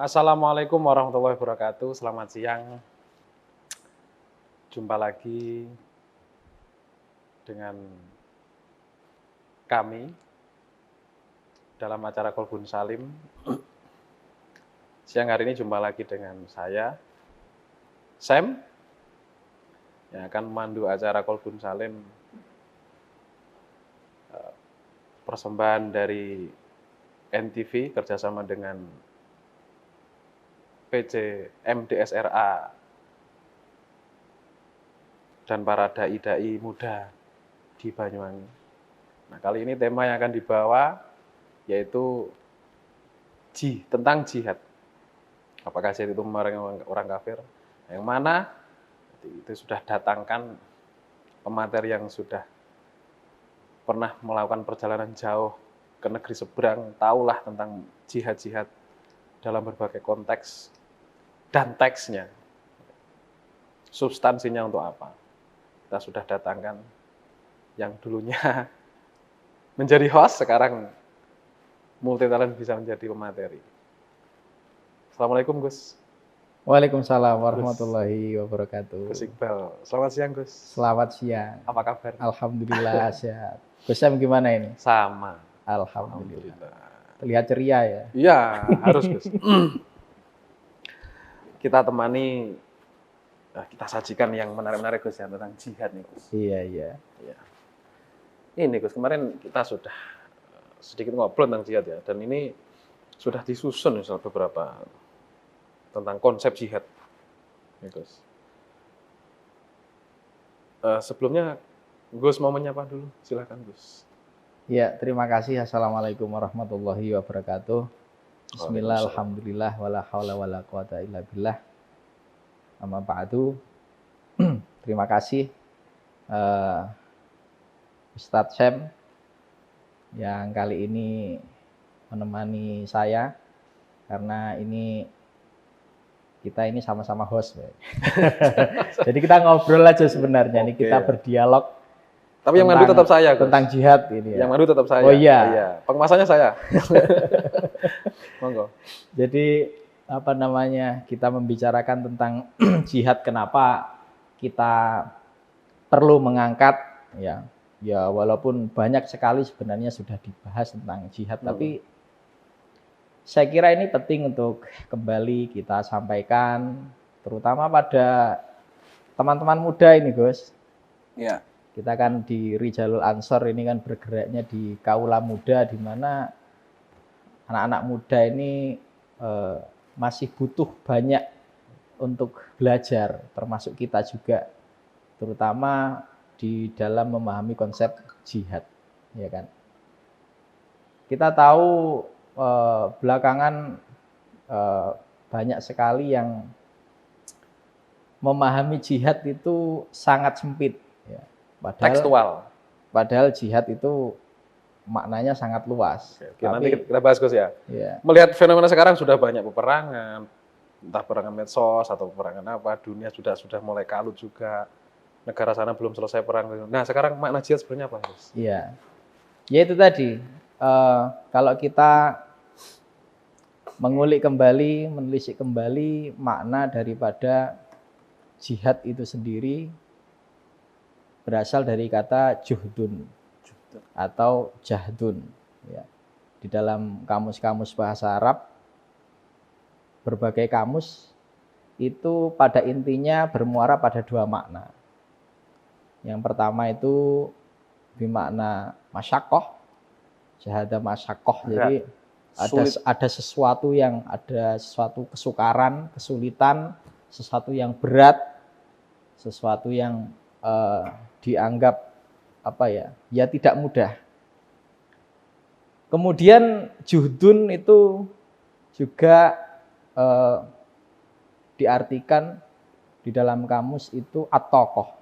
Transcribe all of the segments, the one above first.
Assalamualaikum warahmatullahi wabarakatuh. Selamat siang. Jumpa lagi dengan kami dalam acara Kolbun Salim. Siang hari ini jumpa lagi dengan saya, Sam, yang akan memandu acara Kolbun Salim, persembahan dari NTV kerjasama dengan PC MDSRA dan para dai-dai muda di Banyuwangi. Nah, kali ini tema yang akan dibawa yaitu tentang jihad. Apakah jihad itu memerangi orang kafir? Yang mana itu sudah datangkan pemateri yang sudah pernah melakukan perjalanan jauh ke negeri seberang, tahulah tentang jihad-jihad dalam berbagai konteks dan teksnya. Substansinya untuk apa? Kita sudah datangkan yang dulunya menjadi host, sekarang multi talent bisa menjadi pemateri. Assalamualaikum Gus. Waalaikumsalam warahmatullahi wabarakatuh. Gus Iqbal. Selamat siang Gus. Selamat siang. Apa kabar? Alhamdulillah sehat. Gus Sam gimana ini? Sama. Alhamdulillah. Terlihat ceria ya? Iya, harus Gus. Kita temani, kita sajikan yang menarik-menarik Gus ya, tentang jihad nih Gus. Iya. Ini Gus, kemarin kita sudah sedikit ngobrol tentang jihad ya, dan ini sudah disusun misal beberapa tentang konsep jihad. Nih Gus. Sebelumnya Gus mau menyapa dulu, silakan Gus. Ya, terima kasih. Assalamualaikum warahmatullahi wabarakatuh. Bismillah, alhamdulillah, wala haula wala quwata illa billah. Amma ba'du. Terima kasih Ustadz Sam yang kali ini menemani saya, karena kita ini sama-sama host. Jadi kita ngobrol aja sebenarnya. Ini kita berdialog. Tapi yang mandu tetap saya, Gus. Tentang jihad ini ya. Yang mandu tetap saya. Oh iya. Pengemasannya saya. Monggo. Jadi kita membicarakan tentang jihad, kenapa kita perlu mengangkat ya walaupun banyak sekali sebenarnya sudah dibahas tentang jihad, tapi saya kira ini penting untuk kembali kita sampaikan, terutama pada teman-teman muda ini Gus. Ya. Kita kan di Rijalul Ansor ini kan bergeraknya di kaula muda, di mana anak-anak muda ini masih butuh banyak untuk belajar, termasuk kita juga, terutama di dalam memahami konsep jihad, ya kan. Kita tahu belakangan banyak sekali yang memahami jihad itu sangat sempit. Ya. Padahal jihad itu maknanya sangat luas. Oke, nanti kita bahas Gus ya. Ya. Melihat fenomena sekarang sudah banyak peperangan, entah peperangan medsos atau peperangan apa, dunia sudah mulai kalut juga. Negara sana belum selesai perang. Nah, sekarang makna jihad sebenarnya apa, Gus? Iya. Ya itu tadi. Kalau kita mengulik kembali, menelisik kembali makna daripada jihad itu sendiri, berasal dari kata juhdun atau jahdun. Ya. Di dalam kamus-kamus bahasa Arab, berbagai kamus itu pada intinya bermuara pada dua makna. Yang pertama itu bermakna masyakoh, jahadah masyakoh. Jadi ada sesuatu kesukaran, kesulitan, sesuatu yang berat, sesuatu yang dianggap ya tidak mudah. Kemudian juhdun itu juga diartikan di dalam kamus itu at-toqoh.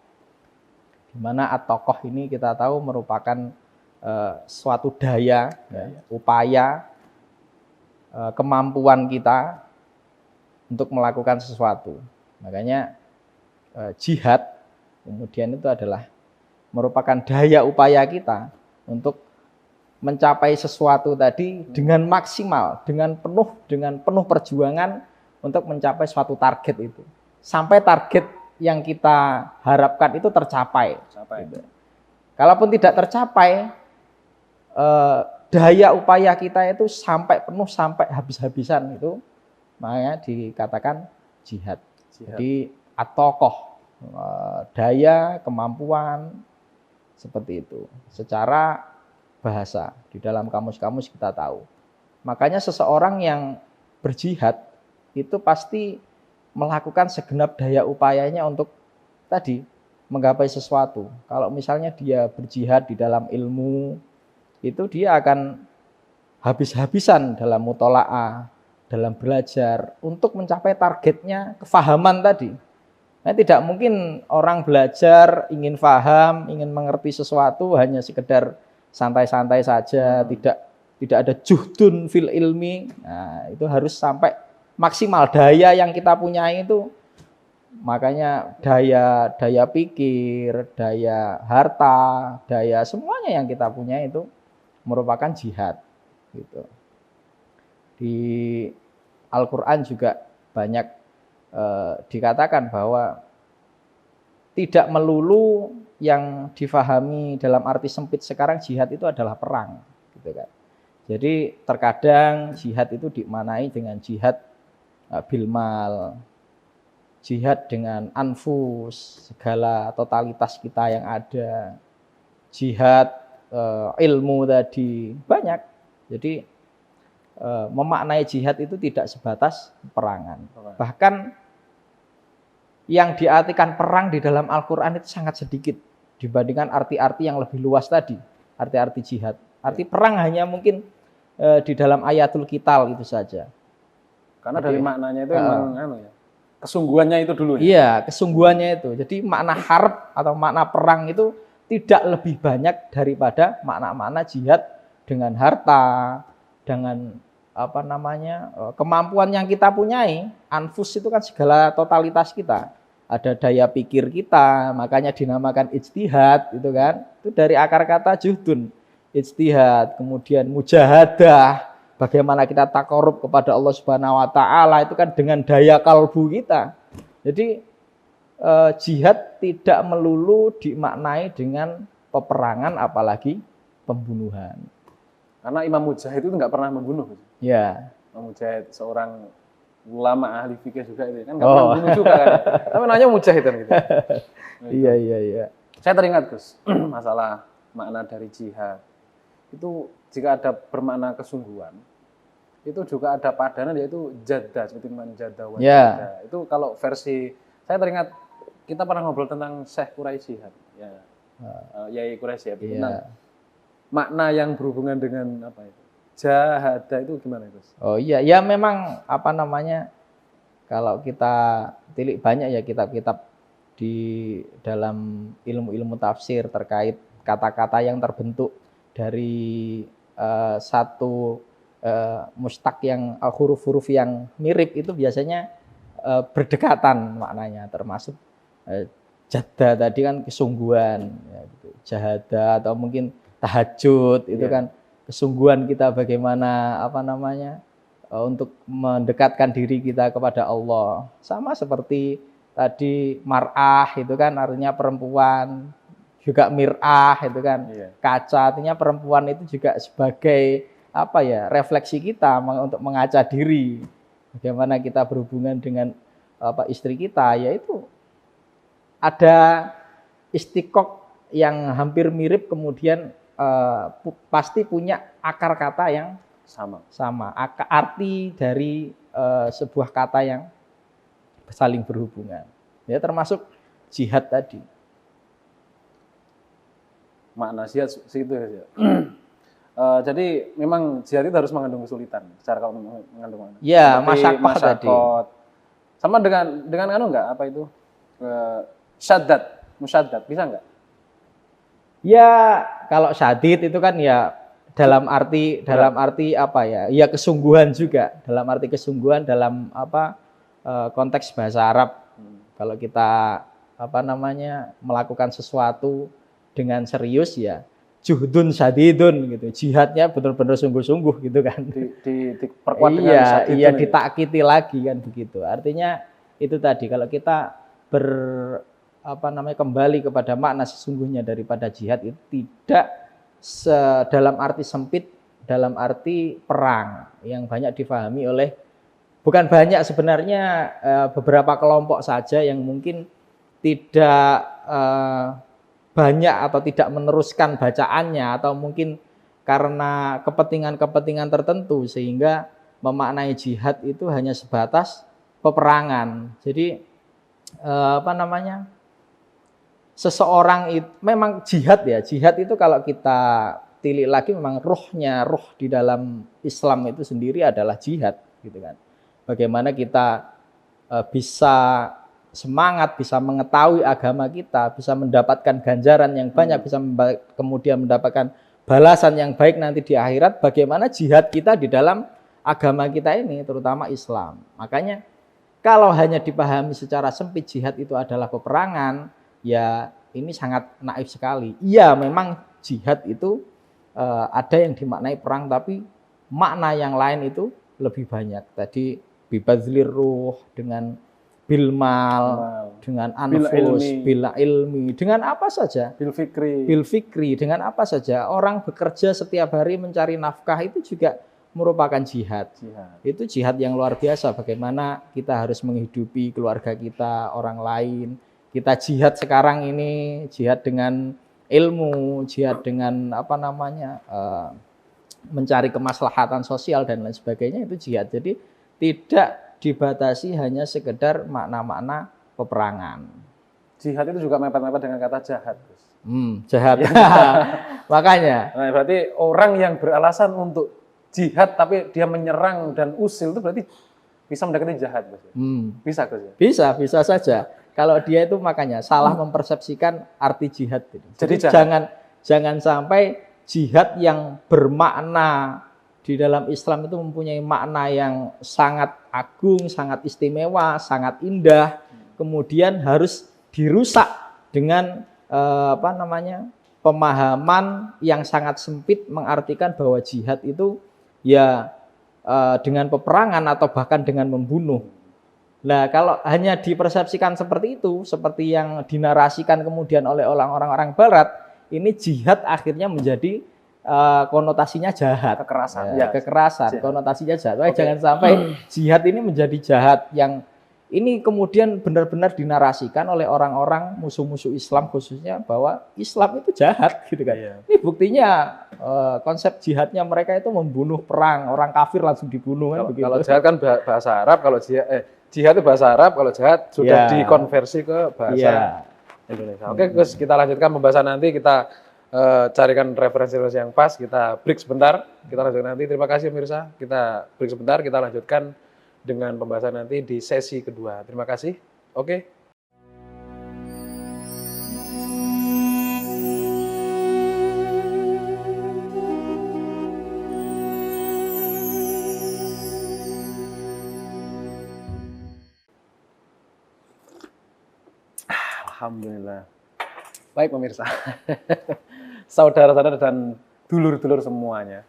Di mana at-toqoh ini kita tahu merupakan suatu daya, upaya, kemampuan kita untuk melakukan sesuatu. Makanya jihad kemudian itu adalah merupakan daya upaya kita untuk mencapai sesuatu tadi dengan maksimal, dengan penuh perjuangan untuk mencapai suatu target itu. Sampai target yang kita harapkan itu tercapai. Gitu. Kalaupun tidak tercapai, daya upaya kita itu sampai penuh, sampai habis-habisan itu, makanya dikatakan jihad. Jadi at-toqoh, daya, kemampuan, seperti itu. Secara bahasa, di dalam kamus-kamus kita tahu. Makanya seseorang yang berjihad itu pasti melakukan segenap daya upayanya untuk tadi menggapai sesuatu. Kalau misalnya dia berjihad di dalam ilmu, itu dia akan habis-habisan dalam mutola'ah, dalam belajar untuk mencapai targetnya kefahaman tadi. Nah, tidak mungkin orang belajar ingin paham, ingin mengerti sesuatu hanya sekedar santai-santai saja, tidak ada juhdun fil ilmi. Nah, itu harus sampai maksimal daya yang kita punya itu. Makanya daya pikir, daya harta, daya semuanya yang kita punya itu merupakan jihad gitu. Di Al-Qur'an juga banyak dikatakan bahwa tidak melulu yang difahami dalam arti sempit sekarang jihad itu adalah perang gitu kan. Jadi terkadang jihad itu dimaknai dengan jihad bilmal, jihad dengan anfus, segala totalitas kita yang ada, jihad ilmu tadi, banyak. Jadi memaknai jihad itu tidak sebatas perangan. Bahkan yang diartikan perang di dalam Al-Quran itu sangat sedikit dibandingkan arti-arti yang lebih luas tadi, arti-arti jihad. Arti perang hanya mungkin di dalam ayatul qital itu saja. Karena dari maknanya itu memang kesungguhannya itu dulu ya? Iya, kesungguhannya itu. Jadi makna harb atau makna perang itu tidak lebih banyak daripada makna-makna jihad dengan harta, dengan kemampuan yang kita punyai. Anfus itu kan segala totalitas kita. Ada daya pikir kita, makanya dinamakan ijtihad, itu kan. Itu dari akar kata juhdun. Ijtihad, kemudian mujahadah, bagaimana kita takarub kepada Allah Subhanahu wa taala itu kan dengan daya kalbu kita. Jadi jihad tidak melulu dimaknai dengan peperangan apalagi pembunuhan. Karena Imam Mujahid itu nggak pernah membunuh. Ya. Imam Mujahid seorang ulama ahli fikih juga itu kan nggak pernah membunuh juga kan. Tapi namanya Mujahid kan gitu. Iya. Saya teringat Gus masalah makna dari jihad. Itu jika ada bermakna kesungguhan, itu juga ada padanan yaitu jadda, seperti man jadda wa jadda. Itu kalau versi saya teringat kita pernah ngobrol tentang Syekh Quraisy ya. Yai Quraisy ya, tentang makna yang berhubungan dengan apa itu? Jahada itu gimana Gus? Oh iya, ya memang kalau kita tilik banyak ya kitab-kitab di dalam ilmu-ilmu tafsir terkait kata-kata yang terbentuk dari satu mustaq yang huruf-huruf yang mirip itu biasanya berdekatan maknanya, termasuk jadda tadi kan kesungguhan, ya, gitu. Jahada atau mungkin tahajud itu kan kesungguhan kita bagaimana untuk mendekatkan diri kita kepada Allah. Sama seperti tadi mar'ah itu kan artinya perempuan, juga mir'ah itu kan kaca, artinya perempuan itu juga sebagai refleksi kita untuk mengaca diri. Bagaimana kita berhubungan dengan istri kita, yaitu ada istiqoq yang hampir mirip, kemudian pasti punya akar kata yang sama. Arti dari sebuah kata yang saling berhubungan. Ya, termasuk jihad tadi. Makna jihad situ ya. Jadi memang jihad itu harus mengandung kesulitan secara kalau mengandung makna. Ya, masyaqqah tadi. Sama dengan enggak apa itu? Musyaddad, bisa enggak? Ya, kalau syadid itu kan ya dalam arti ya kesungguhan juga, dalam arti kesungguhan dalam konteks bahasa Arab. Kalau kita melakukan sesuatu dengan serius ya juhdun syadidun gitu. Jihadnya benar-benar sungguh-sungguh gitu kan. Diperkuat dengan syadidun. Iya, ditakkiti lagi kan begitu. Artinya itu tadi kalau kita kembali kepada makna sesungguhnya daripada jihad itu tidak dalam arti sempit, dalam arti perang yang banyak difahami oleh bukan banyak sebenarnya beberapa kelompok saja yang mungkin tidak banyak atau tidak meneruskan bacaannya atau mungkin karena kepentingan-kepentingan tertentu sehingga memaknai jihad itu hanya sebatas peperangan. Jadi seseorang itu memang jihad ya. Jihad itu kalau kita tilik lagi memang ruh di dalam Islam itu sendiri adalah jihad gitu kan. Bagaimana kita bisa semangat, bisa mengetahui agama kita, bisa mendapatkan ganjaran yang banyak, bisa kemudian mendapatkan balasan yang baik nanti di akhirat. Bagaimana jihad kita di dalam agama kita ini, terutama Islam. Makanya kalau hanya dipahami secara sempit jihad itu adalah peperangan, ya ini sangat naif sekali. Iya, memang jihad itu ada yang dimaknai perang, tapi makna yang lain itu lebih banyak. Tadi bibadzlir ruh, dengan bilmal, dengan anfus, bil ilmi, dengan apa saja, bil fikri, dengan apa saja. Orang bekerja setiap hari mencari nafkah itu juga merupakan jihad. Itu jihad yang luar biasa. Bagaimana kita harus menghidupi keluarga kita, orang lain. Kita jihad sekarang ini, jihad dengan ilmu, jihad dengan mencari kemaslahatan sosial dan lain sebagainya, itu jihad. Jadi tidak dibatasi hanya sekedar makna-makna peperangan. Jihad itu juga mepet-mepet dengan kata jahat. Jahat. Makanya. Nah, berarti orang yang beralasan untuk jihad tapi dia menyerang dan usil itu berarti bisa mendekati jahat. Bisa Gus ya? Bisa saja. Kalau dia itu makanya salah mempersepsikan arti jihad. Jadi jangan sampai jihad yang bermakna di dalam Islam itu mempunyai makna yang sangat agung, sangat istimewa, sangat indah, kemudian harus dirusak dengan pemahaman yang sangat sempit mengartikan bahwa jihad itu ya dengan peperangan atau bahkan dengan membunuh. Nah, kalau hanya dipersepsikan seperti itu, seperti yang dinarasikan kemudian oleh orang-orang Barat, ini jihad akhirnya menjadi konotasinya jahat, kekerasan, jahat. Konotasinya jahat. Jangan sampai jihad ini menjadi jahat yang ini kemudian benar-benar dinarasikan oleh orang-orang musuh-musuh Islam khususnya bahwa Islam itu jahat gitu kan. Ini buktinya konsep jihadnya mereka itu membunuh, perang, orang kafir langsung dibunuh kan. Kalau jahat kan bahasa Arab, kalau jihad itu bahasa Arab, kalau jahat sudah dikonversi ke bahasa Indonesia. Oke, Gus, kita lanjutkan pembahasan nanti, kita carikan referensi yang pas, kita break sebentar, kita lanjutkan nanti. Terima kasih pemirsa, kita break sebentar, kita lanjutkan dengan pembahasan nanti di sesi kedua. Terima kasih. Oke. Alhamdulillah. Baik pemirsa, saudara-saudara dan dulur-dulur semuanya,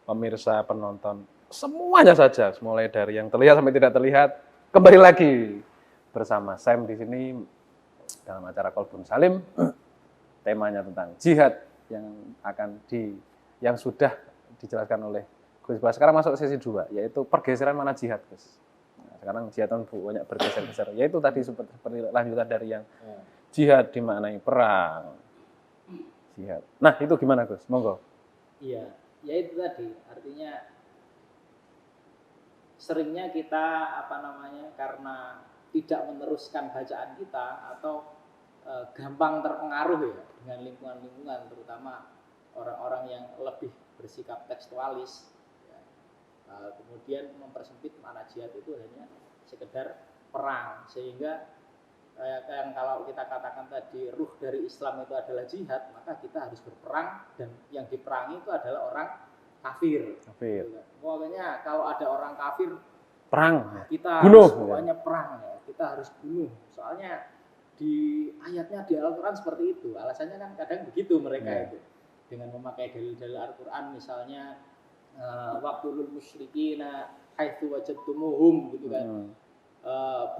pemirsa, penonton, semuanya saja, mulai dari yang terlihat sampai tidak terlihat, kembali lagi bersama Sam di sini dalam acara Qalbun Salim. Temanya tentang jihad yang sudah dijelaskan oleh Gus Bas. Sekarang masuk sesi 2, yaitu pergeseran mana jihad, Gus. Nah, sekarang jihad banyak bergeser-geser, yaitu tadi seperti lanjutan dari yang jihad dimaknai perang. Jihad. Nah, itu gimana, Gus? Monggo. Iya, ya itu tadi. Artinya seringnya kita karena tidak meneruskan bacaan kita atau gampang terpengaruh ya dengan lingkungan-lingkungan, terutama orang-orang yang lebih bersikap tekstualis. Ya. Kemudian mempersempit makna jihad itu hanya sekedar perang, sehingga yang kalau kita katakan tadi ruh dari Islam itu adalah jihad, maka kita harus berperang dan yang diperangi itu adalah orang kafir. Pokoknya kalau ada orang kafir perang, kita bunuh. Pokoknya perang ya, kita harus bunuh. Soalnya di ayatnya di Al-Quran seperti itu. Alasannya kan kadang begitu mereka itu. dengan memakai dalil-dalil Al-Qur'an, misalnya waqtulul musyrikina haitsu wajadtumuhum gitu kan.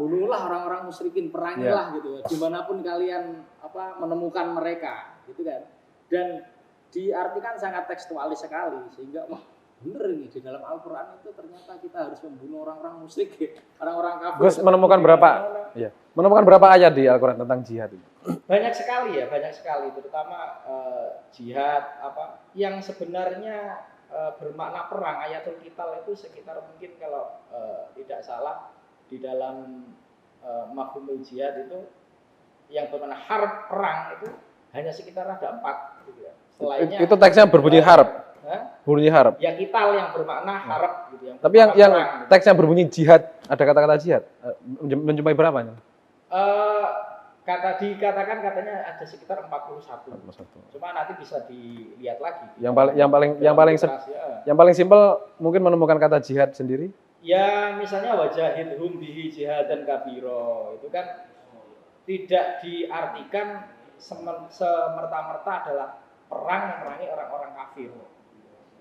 Bunuhlah orang-orang musyrikin, perangilah gitu, dimanapun kalian menemukan mereka gitu kan. Dan diartikan sangat tekstualis sekali, sehingga wah bener ini di dalam Al-Quran itu ternyata kita harus membunuh orang-orang musyrik, orang-orang kafir. Gus menemukan berapa ayat di Al-Quran tentang jihad itu? Banyak sekali, terutama jihad yang sebenarnya bermakna perang. Ayatul Qital itu sekitar mungkin kalau tidak salah di dalam mafhumul jihad itu yang bermakna harb, perang itu hanya sekitar ada 4 gitu ya. Selainnya itu teksnya berbunyi harb. Berbunyi harb. Ya qital yang bermakna harb gitu ya. Tapi yang perang, teksnya berbunyi jihad, ada kata-kata jihad. Menjumpai berapa? Dikatakan katanya ada sekitar 41. Cuma nanti bisa dilihat lagi. Yang paling simpel mungkin menemukan kata jihad sendiri. Ya misalnya wajahidhum bihi jihadan kabiro, itu kan tidak diartikan semerta-merta adalah perang memerangi orang-orang kafir.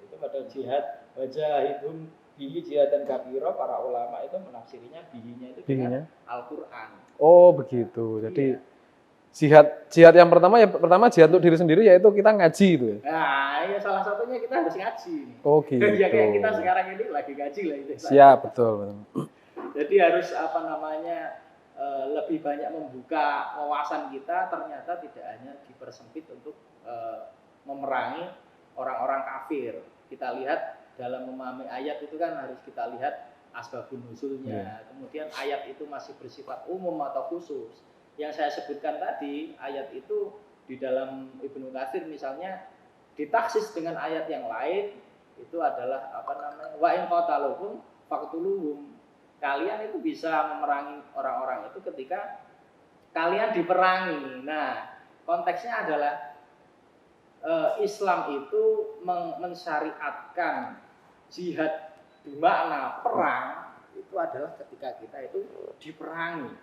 Itu pada jihad wajahidhum bihi jihadan kabiro, para ulama itu menafsirinya bihinya itu dengan Al-Qur'an. Oh begitu. Jadi jihad yang pertama jihad untuk diri sendiri, yaitu kita ngaji itu ya. Nah, ya salah satunya kita harus ngaji. Oh gitu. Ya kayak kita sekarang ini lagi ngaji lah itu. Siap, betul. Jadi harus lebih banyak membuka wawasan kita, ternyata tidak hanya dipersempit untuk memerangi orang-orang kafir. Kita lihat dalam memahami ayat itu kan harus kita lihat asbabun nuzulnya. Kemudian ayat itu masih bersifat umum atau khusus. Yang saya sebutkan tadi, ayat itu di dalam Ibnu Katsir misalnya ditaksis dengan ayat yang lain, itu adalah wa in qataluhum faqtuluhum. Kalian itu bisa memerangi orang-orang itu ketika kalian diperangi. Nah, konteksnya adalah Islam itu mensyariatkan jihad bermakna perang itu adalah ketika kita itu diperangi,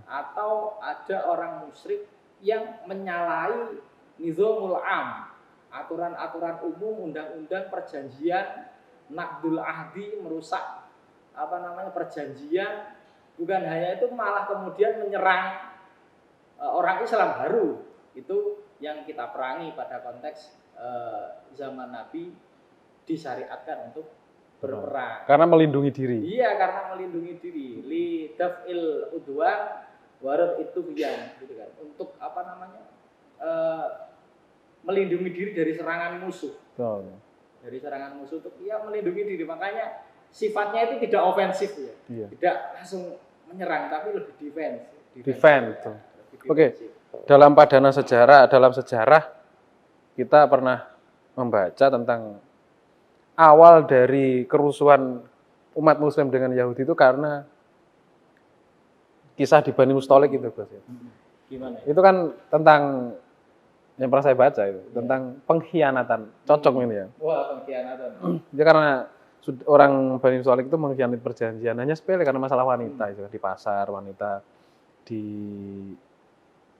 atau ada orang musyrik yang menyalahi nizamul am, aturan-aturan umum, undang-undang, perjanjian, naqdul ahdi, merusak perjanjian. Bukan hanya itu, malah kemudian menyerang orang Islam baru. Itu yang kita perangi pada konteks zaman Nabi disyariatkan untuk berperang. Karena melindungi diri. Iya, karena melindungi diri. Li daf'il udwan warad itu biang gitu kan. Untuk melindungi diri dari serangan musuh. Betul. Dari serangan musuh untuk melindungi diri. Makanya sifatnya itu tidak ofensif ya. Iya. Tidak langsung menyerang, tapi lebih defense. Oke. Dalam sejarah kita pernah membaca tentang awal dari kerusuhan umat Muslim dengan Yahudi itu karena kisah di Bani Mustalik itu, Bos. Gimana? Itu kan tentang yang pernah saya baca itu, tentang pengkhianatan. Cocok ini ya. Wah, pengkhianatan. Jadi karena orang Bani Mustalik itu mengkhianati perjanjian hanya sepele karena masalah wanita itu, di pasar wanita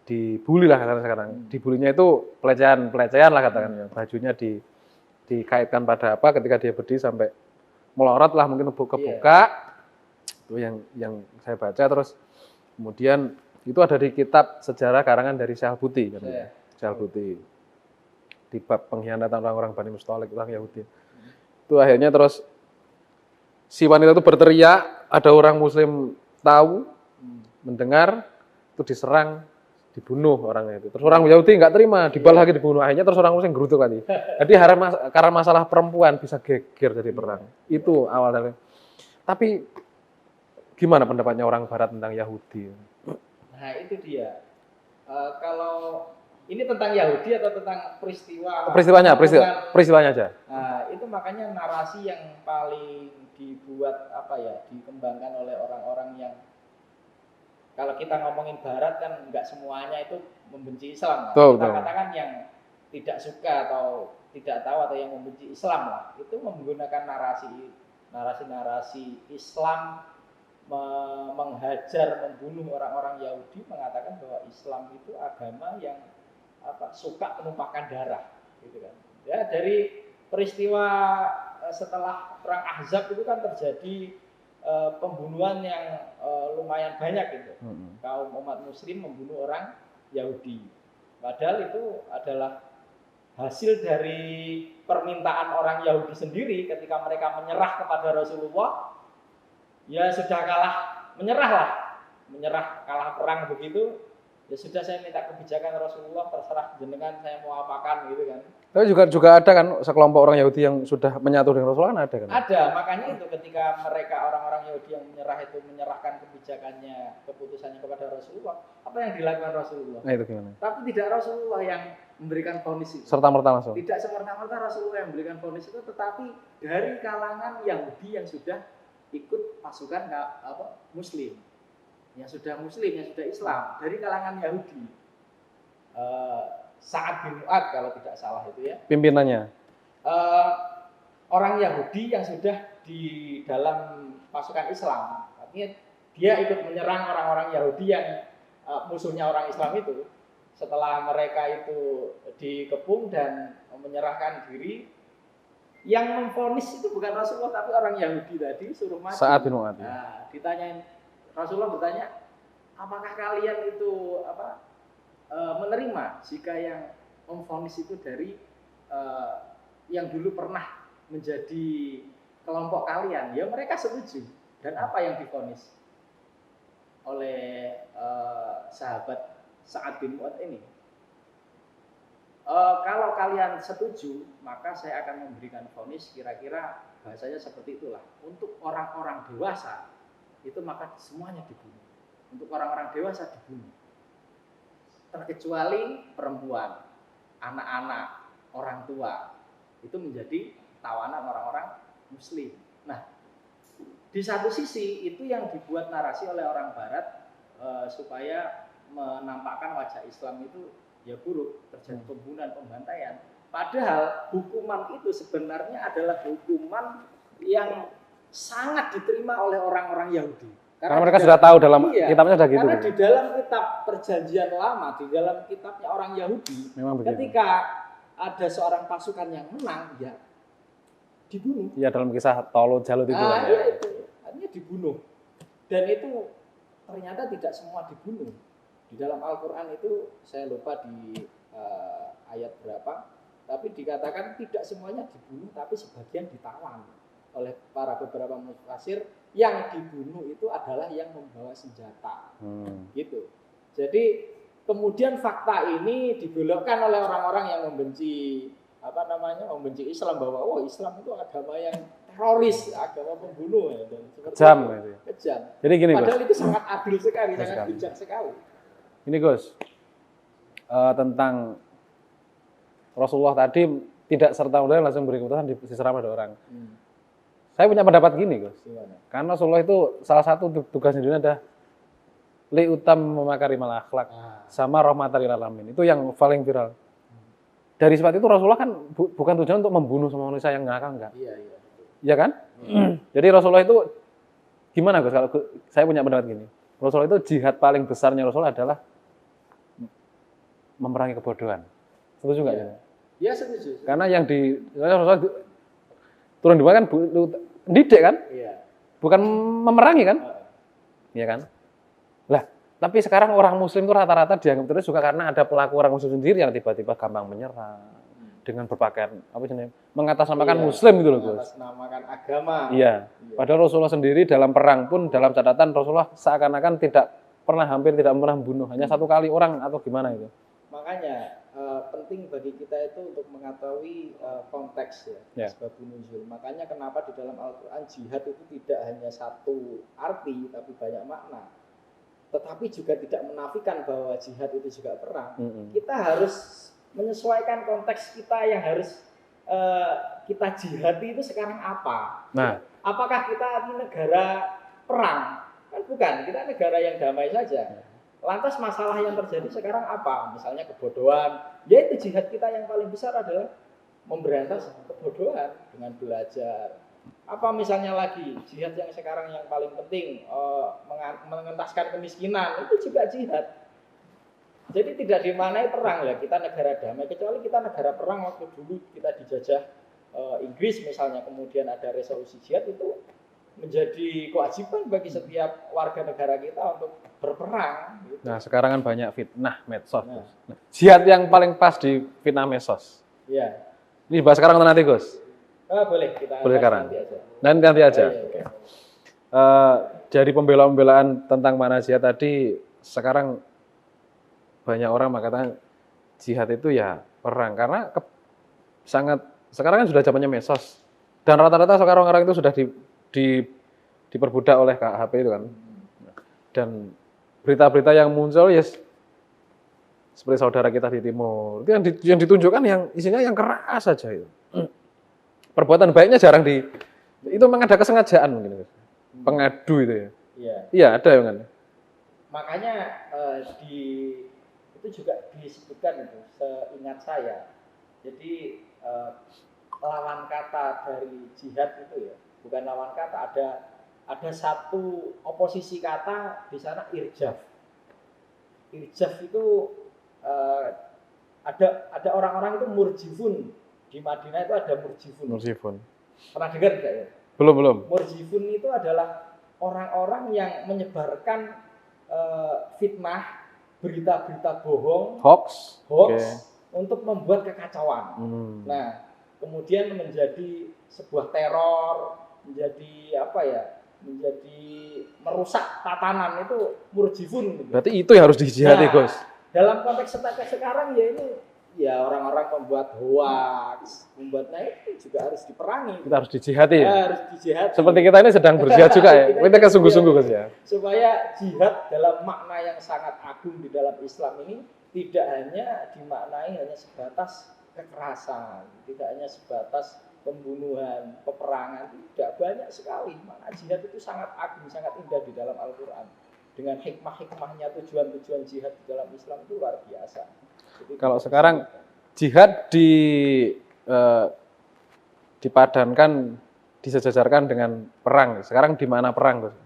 dibully lah katakan sekarang. Dibulinya itu pelecehan lah katakan. Bajunya dikaitkan pada ketika dia berdiri sampai melorot lah, mungkin kebuka. Itu yang saya baca. Terus kemudian itu ada di kitab sejarah karangan dari Syalbuti kan. Syalbuti di bab pengkhianatan orang-orang Bani Mustalik, orang Yahudi. Itu akhirnya terus si wanita itu berteriak, ada orang Muslim tahu, mendengar, itu diserang, dibunuh orangnya itu. Terus orang Yahudi nggak terima, dibalas lagi dibunuh. Akhirnya terus orang Muslim gerutu tadi. Jadi karena masalah perempuan bisa geger jadi perang. Itu awal dari. Tapi gimana pendapatnya orang Barat tentang Yahudi? Nah itu dia. Kalau ini tentang Yahudi atau tentang peristiwanya aja. Nah itu makanya narasi yang paling dibuat dikembangkan oleh orang-orang yang, kalau kita ngomongin Barat kan nggak semuanya itu membenci Islam. Kita katakan yang tidak suka atau tidak tahu atau yang membenci Islam lah, itu menggunakan narasi Islam menghajar, membunuh orang-orang Yahudi, mengatakan bahwa Islam itu agama yang suka penumpakan darah, gitu kan. Ya, dari peristiwa setelah perang Ahzab itu kan terjadi pembunuhan yang lumayan banyak gitu. Kaum umat muslim membunuh orang Yahudi. Padahal itu adalah hasil dari permintaan orang Yahudi sendiri ketika mereka menyerah kepada Rasulullah. Ya sudah menyerah kalah perang begitu. Ya sudah, saya minta kebijakan Rasulullah, terserah jenengan saya mau apakan gitu kan. Tapi juga ada kan sekelompok orang Yahudi yang sudah menyatu dengan Rasulullah, kan ada kan? Ada, makanya itu ketika mereka orang-orang Yahudi yang menyerah itu menyerahkan kebijakannya, keputusannya kepada Rasulullah, apa yang dilakukan Rasulullah? Nah itu gimana? Tapi tidak Rasulullah yang memberikan vonis itu. Serta-merta langsung? Tidak serta-merta Rasulullah yang memberikan vonis itu, tetapi dari kalangan Yahudi yang sudah ikut pasukan Muslim. Yang sudah Muslim, yang sudah Islam, dari kalangan Yahudi. Sa'ad bin Mu'adz kalau tidak salah itu ya. Pimpinannya? Orang Yahudi yang sudah di dalam pasukan Islam. Artinya dia ikut menyerang orang-orang Yahudi yang musuhnya orang Islam itu. Setelah mereka itu dikepung dan menyerahkan diri, yang memvonis itu bukan Rasulullah tapi orang Yahudi tadi, suruh mati. Sa'ad bin Mu'adz. Nah, ditanyain, Rasulullah bertanya, apakah kalian itu menerima jika yang memvonis itu dari yang dulu pernah menjadi kelompok kalian? Ya mereka setuju. Dan apa yang divonis oleh sahabat Sa'ad bin Mu'adz ini? Kalau kalian setuju, maka saya akan memberikan vonis kira-kira bahasanya seperti itulah. Untuk orang-orang dewasa itu maka semuanya dibunuh. Untuk orang-orang dewasa dibunuh. Terkecuali perempuan, anak-anak, orang tua. Itu menjadi tawanan orang-orang Muslim. Nah, di satu sisi itu yang dibuat narasi oleh orang Barat supaya menampakkan wajah Islam itu ya buruk, terjadi pembunuhan, pembantaian. Padahal hukuman itu sebenarnya adalah hukuman yang sangat diterima oleh orang-orang Yahudi. Karena mereka sudah tahu dalam kitabnya sudah gitu. Karena di dalam kitab Perjanjian Lama, di dalam kitabnya orang Yahudi, ketika ada seorang pasukan yang menang, ya dibunuh. Ya dalam kisah Tolut Jalut itu. Itu artinya dibunuh. Dan itu ternyata tidak semua dibunuh. Di dalam Al-Quran itu saya lupa di ayat berapa, tapi dikatakan tidak semuanya dibunuh, tapi sebagian ditawan oleh para beberapa mufasir. Yang dibunuh itu adalah yang membawa senjata, gitu. Jadi kemudian fakta ini dibelokkan oleh orang-orang yang membenci membenci Islam, bahwa Islam itu agama yang teroris, agama pembunuh, dan kejam. Kejam. Jadi gini, padahal itu sangat adil sekali, sangat bijak sekali. Ini Gus, tentang Rasulullah tadi tidak serta-merta langsung beri keputusan diserah pada orang. Saya punya pendapat gini, Gus. Karena Rasulullah itu salah satu tugasnya di dunia adalah li'utam memakarimal akhlak sama rahmatan lil alamin. Itu yang paling viral. Dari sebab itu Rasulullah kan bukan tujuan untuk membunuh semua manusia yang nakal, enggak. Iya kan? Jadi Rasulullah itu gimana, Gus? Kalau saya punya pendapat gini. Rasulullah itu jihad paling besarnya Rasulullah adalah memerangi kebodohan. Setuju enggak ya? Iya, setuju. Karena yang Rasulullah turun di bawah kan didik kan? Iya. Bukan memerangi kan? Iya kan? Lah, tapi sekarang orang Muslim itu rata-rata dianggap terus juga karena ada pelaku orang Muslim sendiri yang tiba-tiba gampang menyerang dengan berpakaian mengatasnamakan Muslim gitu loh, Gus. Mengatasnamakan agama. Iya. Padahal Rasulullah sendiri dalam perang pun dalam catatan Rasulullah seakan-akan hampir tidak pernah membunuh, hanya satu kali orang atau gimana itu. Makanya penting bagi kita itu untuk mengetahui konteks sebab nuzul. Makanya kenapa di dalam Al-Quran jihad itu tidak hanya satu arti tapi banyak makna. Tetapi juga tidak menafikan bahwa jihad itu juga perang. Kita harus menyesuaikan konteks kita yang harus kita jihadi itu sekarang apa. Nah, apakah kita ini negara perang? Kan bukan, kita negara yang damai saja. Lantas masalah yang terjadi sekarang apa? Misalnya kebodohan. Yaitu jihad kita yang paling besar adalah memberantas kebodohan dengan belajar. Apa misalnya lagi jihad yang sekarang yang paling penting mengentaskan kemiskinan, itu juga jihad. Jadi tidak dimaknai perang lah, kita negara damai, kecuali kita negara perang waktu dulu kita dijajah Inggris misalnya, kemudian ada resolusi jihad, itu menjadi kewajiban bagi setiap warga negara kita untuk berperang. Gitu. Nah, sekarang kan banyak fitnah medsos. Nah. Jihad yang paling pas di fitnah medsos. Iya. Ini bahas sekarang atau nanti, Gus? Boleh, kita Boleh sekarang. nanti aja. Nanti aja. Iya, okay. Dari pembelaan-pembelaan tentang makna jihad tadi, sekarang banyak orang mengatakan jihad itu ya perang, karena sekarang kan sudah zamannya medsos, dan rata-rata sekarang orang itu sudah diperbudak oleh KHP itu kan, dan berita-berita yang muncul ya seperti saudara kita di timur itu yang ditunjukkan yang isinya yang keras saja itu. Perbuatan baiknya jarang itu memang ada kesengajaan mungkin, pengadu itu ya. Iya ada ya kan. Makanya itu juga disebutkan itu seingat saya. Jadi lawan kata dari jihad itu ya, bukan lawan kata, ada satu oposisi kata di sana, irjaf. Irjaf itu ada orang-orang itu murjifun. Di Madinah itu ada murjifun. Pernah dengar tidak ya? Belum. Murjifun itu adalah orang-orang yang menyebarkan fitnah, berita-berita bohong, hoax, okay, untuk membuat kekacauan. Nah, kemudian menjadi sebuah teror, menjadi merusak tatanan, itu murjifun. Gitu. Berarti itu yang harus dijihati, Gus. Dalam konteks sekarang ya ini, ya orang-orang membuat hoax, itu juga harus diperangi. Kita harus dijihati. Ya? Harus dijihati. Seperti kita ini sedang berjihad juga ya. Kita kan sungguh-sungguh, Gus ya. Supaya jihad dalam makna yang sangat agung di dalam Islam ini tidak hanya dimaknai hanya sebatas kekerasan, tidak hanya sebatas pembunuhan, peperangan, tidak, banyak sekali. Makna jihad itu sangat agung, sangat indah di dalam Al-Qur'an. Dengan hikmah-hikmahnya, tujuan-tujuan jihad di dalam Islam itu luar biasa. Jadi, kalau sekarang jihad dipadankan, disejajarkan dengan perang. Sekarang di mana perang, Gus?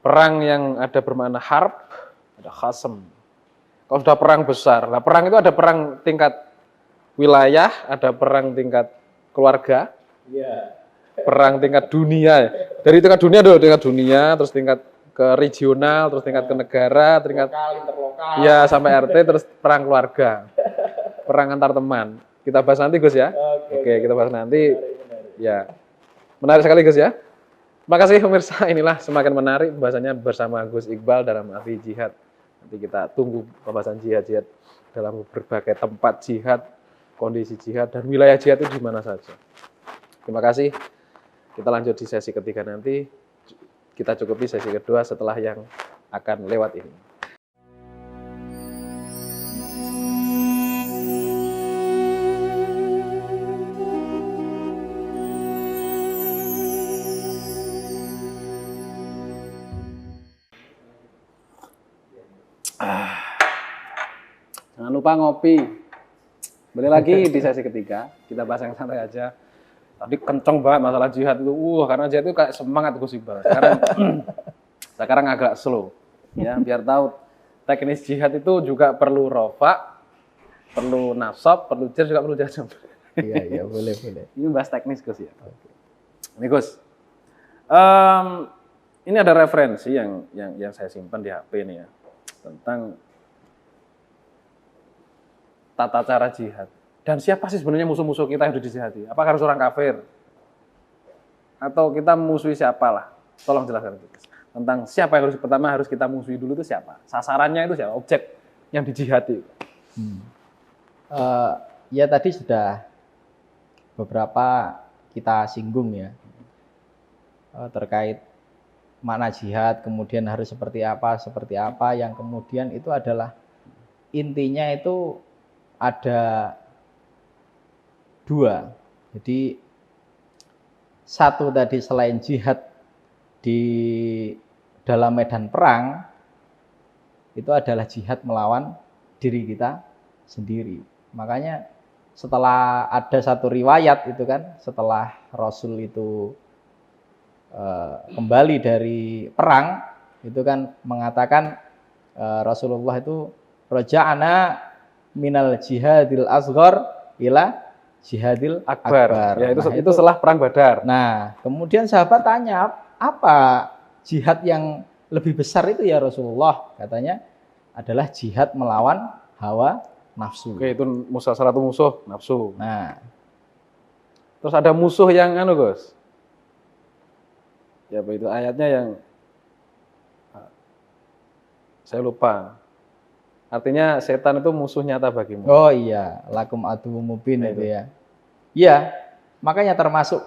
Perang yang ada bermakna harb, ada khasm. Kalau sudah perang besar, nah perang itu ada perang tingkat wilayah, ada perang tingkat keluarga, perang tingkat dunia. Dari tingkat dunia dulu, tingkat dunia, terus tingkat ke regional, terus tingkat ke negara, tingkat interlokal, ya sampai RT, terus perang keluarga, perang antar teman. Kita bahas nanti, Gus ya. Oke, kita bahas nanti. Menarik. Ya, menarik sekali, Gus ya. Terima kasih pemirsa, inilah semakin menarik pembahasannya bersama Gus Iqbal dalam arti jihad. Nanti kita tunggu pembahasan jihad dalam berbagai tempat jihad, kondisi jihad, dan wilayah jihad itu di mana saja. Terima kasih. Kita lanjut di sesi ketiga nanti. Kita cukupi sesi kedua setelah yang akan lewat ini. Jangan lupa ngopi. Balik lagi di sesi ketiga. Kita bahas yang santai aja. Tadi kenceng banget masalah jihad itu. Karena jihad itu kayak semangat Gus Iqbal. Sekarang agak slow. Ya, biar tahu teknis jihad itu juga perlu rofa, perlu nasab, perlu jar, juga perlu jazm. Iya, boleh. Ini bahas teknis, Gus ya. Ini Gus. Ini ada referensi yang saya simpan di HP nih ya. Tentang tata cara jihad. Dan siapa sih sebenarnya musuh-musuh kita yang harus dijihadi? Apakah harus orang kafir? Atau kita musuhi siapalah? Tolong jelaskan tentang siapa yang pertama harus kita musuhi dulu itu siapa? Sasarannya itu siapa? Objek yang dijihadi. Ya tadi sudah beberapa kita singgung ya. Terkait makna jihad, kemudian harus seperti apa, yang kemudian itu adalah intinya itu ada dua. Jadi satu tadi, selain jihad di dalam medan perang, itu adalah jihad melawan diri kita sendiri. Makanya setelah ada satu riwayat itu kan, setelah Rasul itu kembali dari perang, itu kan mengatakan Rasulullah itu roja'ana minal jihadil asghar ila jihadil akbar. Ya, itu setelah perang Badar. Nah, kemudian sahabat tanya, apa jihad yang lebih besar itu ya Rasulullah? Katanya adalah jihad melawan hawa nafsu. Oke, itu salah satu musuh nafsu. Nah, terus ada musuh yang Gus. Ya, apa itu ayatnya yang saya lupa. Artinya setan itu musuh nyata bagimu. Oh iya, lakum adu mubin itu ya. Iya, makanya termasuk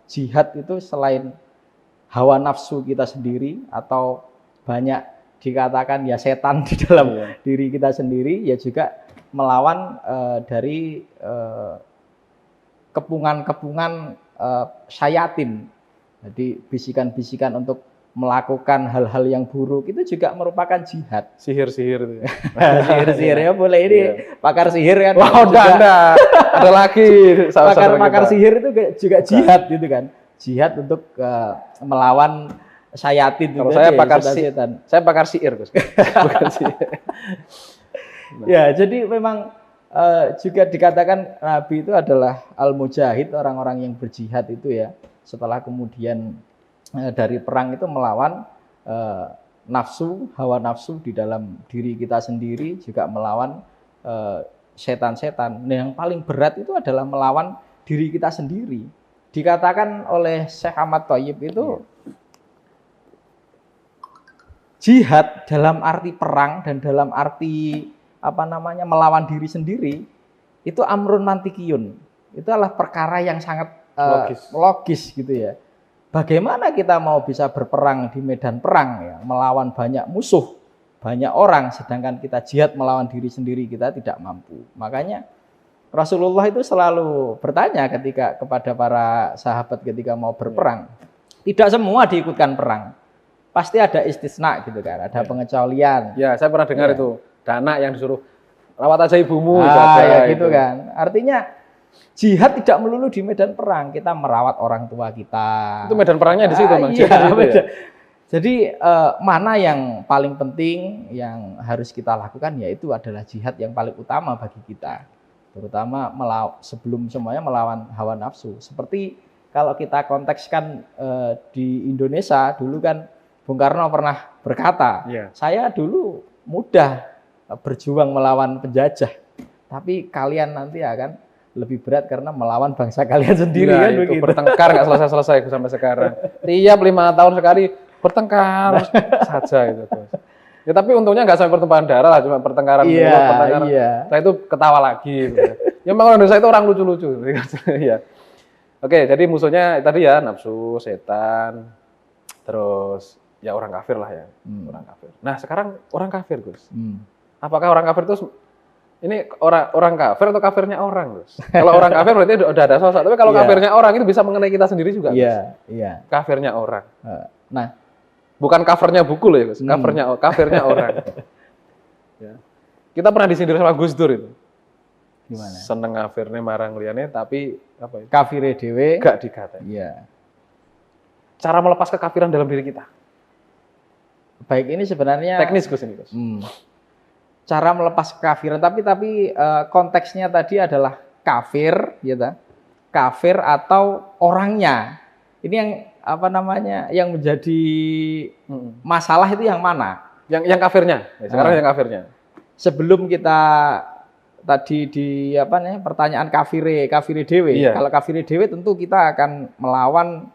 jihad itu selain hawa nafsu kita sendiri atau banyak dikatakan ya setan di dalam diri kita sendiri, ya juga melawan dari kepungan-kepungan syayatin. Jadi bisikan-bisikan untuk melakukan hal-hal yang buruk itu juga merupakan jihad. Sihir-sihir itu. Sihir-sihir ya boleh ini pakar sihir kan. Wah, udah. Ada lagi. Pakar sihir itu juga jihad gitu kan. Jihad untuk melawan syayatin. Kalau saya pakar setan. Saya pakar sihir, Gus. Bukan sihir. Ya, jadi memang juga dikatakan Nabi itu adalah al-mujahid, orang-orang yang berjihad itu ya. Setelah kemudian dari perang itu melawan nafsu, hawa nafsu di dalam diri kita sendiri, juga melawan setan-setan. Nah, yang paling berat itu adalah melawan diri kita sendiri. Dikatakan oleh Syekh Ahmad Thayyib itu jihad dalam arti perang dan dalam arti melawan diri sendiri itu amrun mantikiyun. Itu adalah perkara yang sangat logis gitu ya. Bagaimana kita mau bisa berperang di medan perang ya, melawan banyak musuh, banyak orang, sedangkan kita jihad melawan diri sendiri kita tidak mampu. Makanya Rasulullah itu selalu bertanya kepada para sahabat ketika mau berperang. Tidak semua diikutkan perang. Pasti ada istisna gitu kan, ada pengecualian. Ya, saya pernah dengar itu. Dana yang disuruh rawat aja ibumu gitu kan. Artinya jihad tidak melulu di medan perang, kita merawat orang tua kita. Itu medan perangnya di situ, Bang. Jadi mana yang paling penting yang harus kita lakukan, yaitu adalah jihad yang paling utama bagi kita. Terutama sebelum semuanya melawan hawa nafsu. Seperti kalau kita kontekskan di Indonesia, dulu kan Bung Karno pernah berkata, saya dulu mudah berjuang melawan penjajah, tapi kalian nanti akan lebih berat karena melawan bangsa kalian sendiri kan begitu. Bertengkar nggak selesai sampai sekarang. Tiap 5 tahun sekali bertengkar saja gitu. Ya tapi untungnya nggak sampai pertumpahan darah lah, cuma pertengkaran mulut, pertengkaran. Nah itu ketawa lagi. Gitu. Ya memang Indonesia itu orang lucu-lucu. Ya. Oke, jadi musuhnya tadi ya nafsu, setan, terus ya orang kafir lah ya, orang kafir. Nah sekarang orang kafir, Gus. Apakah orang kafir itu ini orang kafir atau kafirnya orang, Gus? Kalau orang kafir berarti udah ada sosok. Tapi kalau kafirnya orang itu bisa mengenai kita sendiri juga, Gus. Iya. Kafirnya orang. Nah, bukan covernya buku loh ya, Gus. Kafirnya orang. Ya. Kita pernah disindir sama Gus Dur itu. Gimana? Seneng kafirnya marang liyane tapi apa itu? Kafire dhewe gak dikatain. Iya. Cara melepas kekafiran dalam diri kita. Baik, ini sebenarnya teknis, Gus ini, Gus. Cara melepas kekafiran, tapi konteksnya tadi adalah kafir, gitu. Kafir atau orangnya. Ini yang yang menjadi masalah itu yang mana? Yang kafirnya. Sekarang yang kafirnya. Sebelum kita tadi di pertanyaan kafire dewe. Kalau kafire dewe tentu kita akan melawan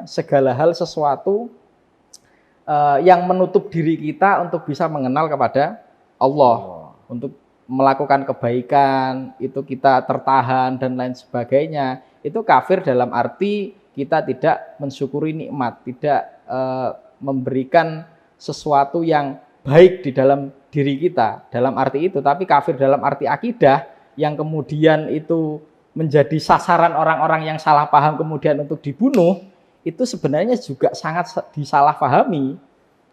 segala hal sesuatu yang menutup diri kita untuk bisa mengenal kepada Allah. Untuk melakukan kebaikan, itu kita tertahan dan lain sebagainya. Itu kafir dalam arti kita tidak mensyukuri nikmat, tidak memberikan sesuatu yang baik di dalam diri kita. Dalam arti itu, tapi kafir dalam arti akidah yang kemudian itu menjadi sasaran orang-orang yang salah paham kemudian untuk dibunuh, itu sebenarnya juga sangat disalahpahami.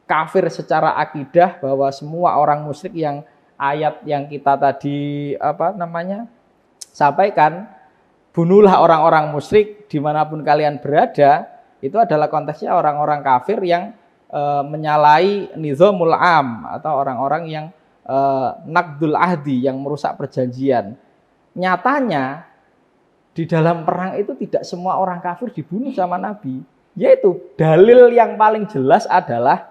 Kafir secara akidah bahwa semua orang musyrik yang ayat yang kita tadi sampaikan, bunuhlah orang-orang musyrik dimanapun kalian berada, itu adalah konteksnya orang-orang kafir yang menyalahi nizamul am atau orang-orang yang naqdul ahdi, yang merusak perjanjian. Nyatanya di dalam perang itu tidak semua orang kafir dibunuh sama Nabi. Yaitu dalil yang paling jelas adalah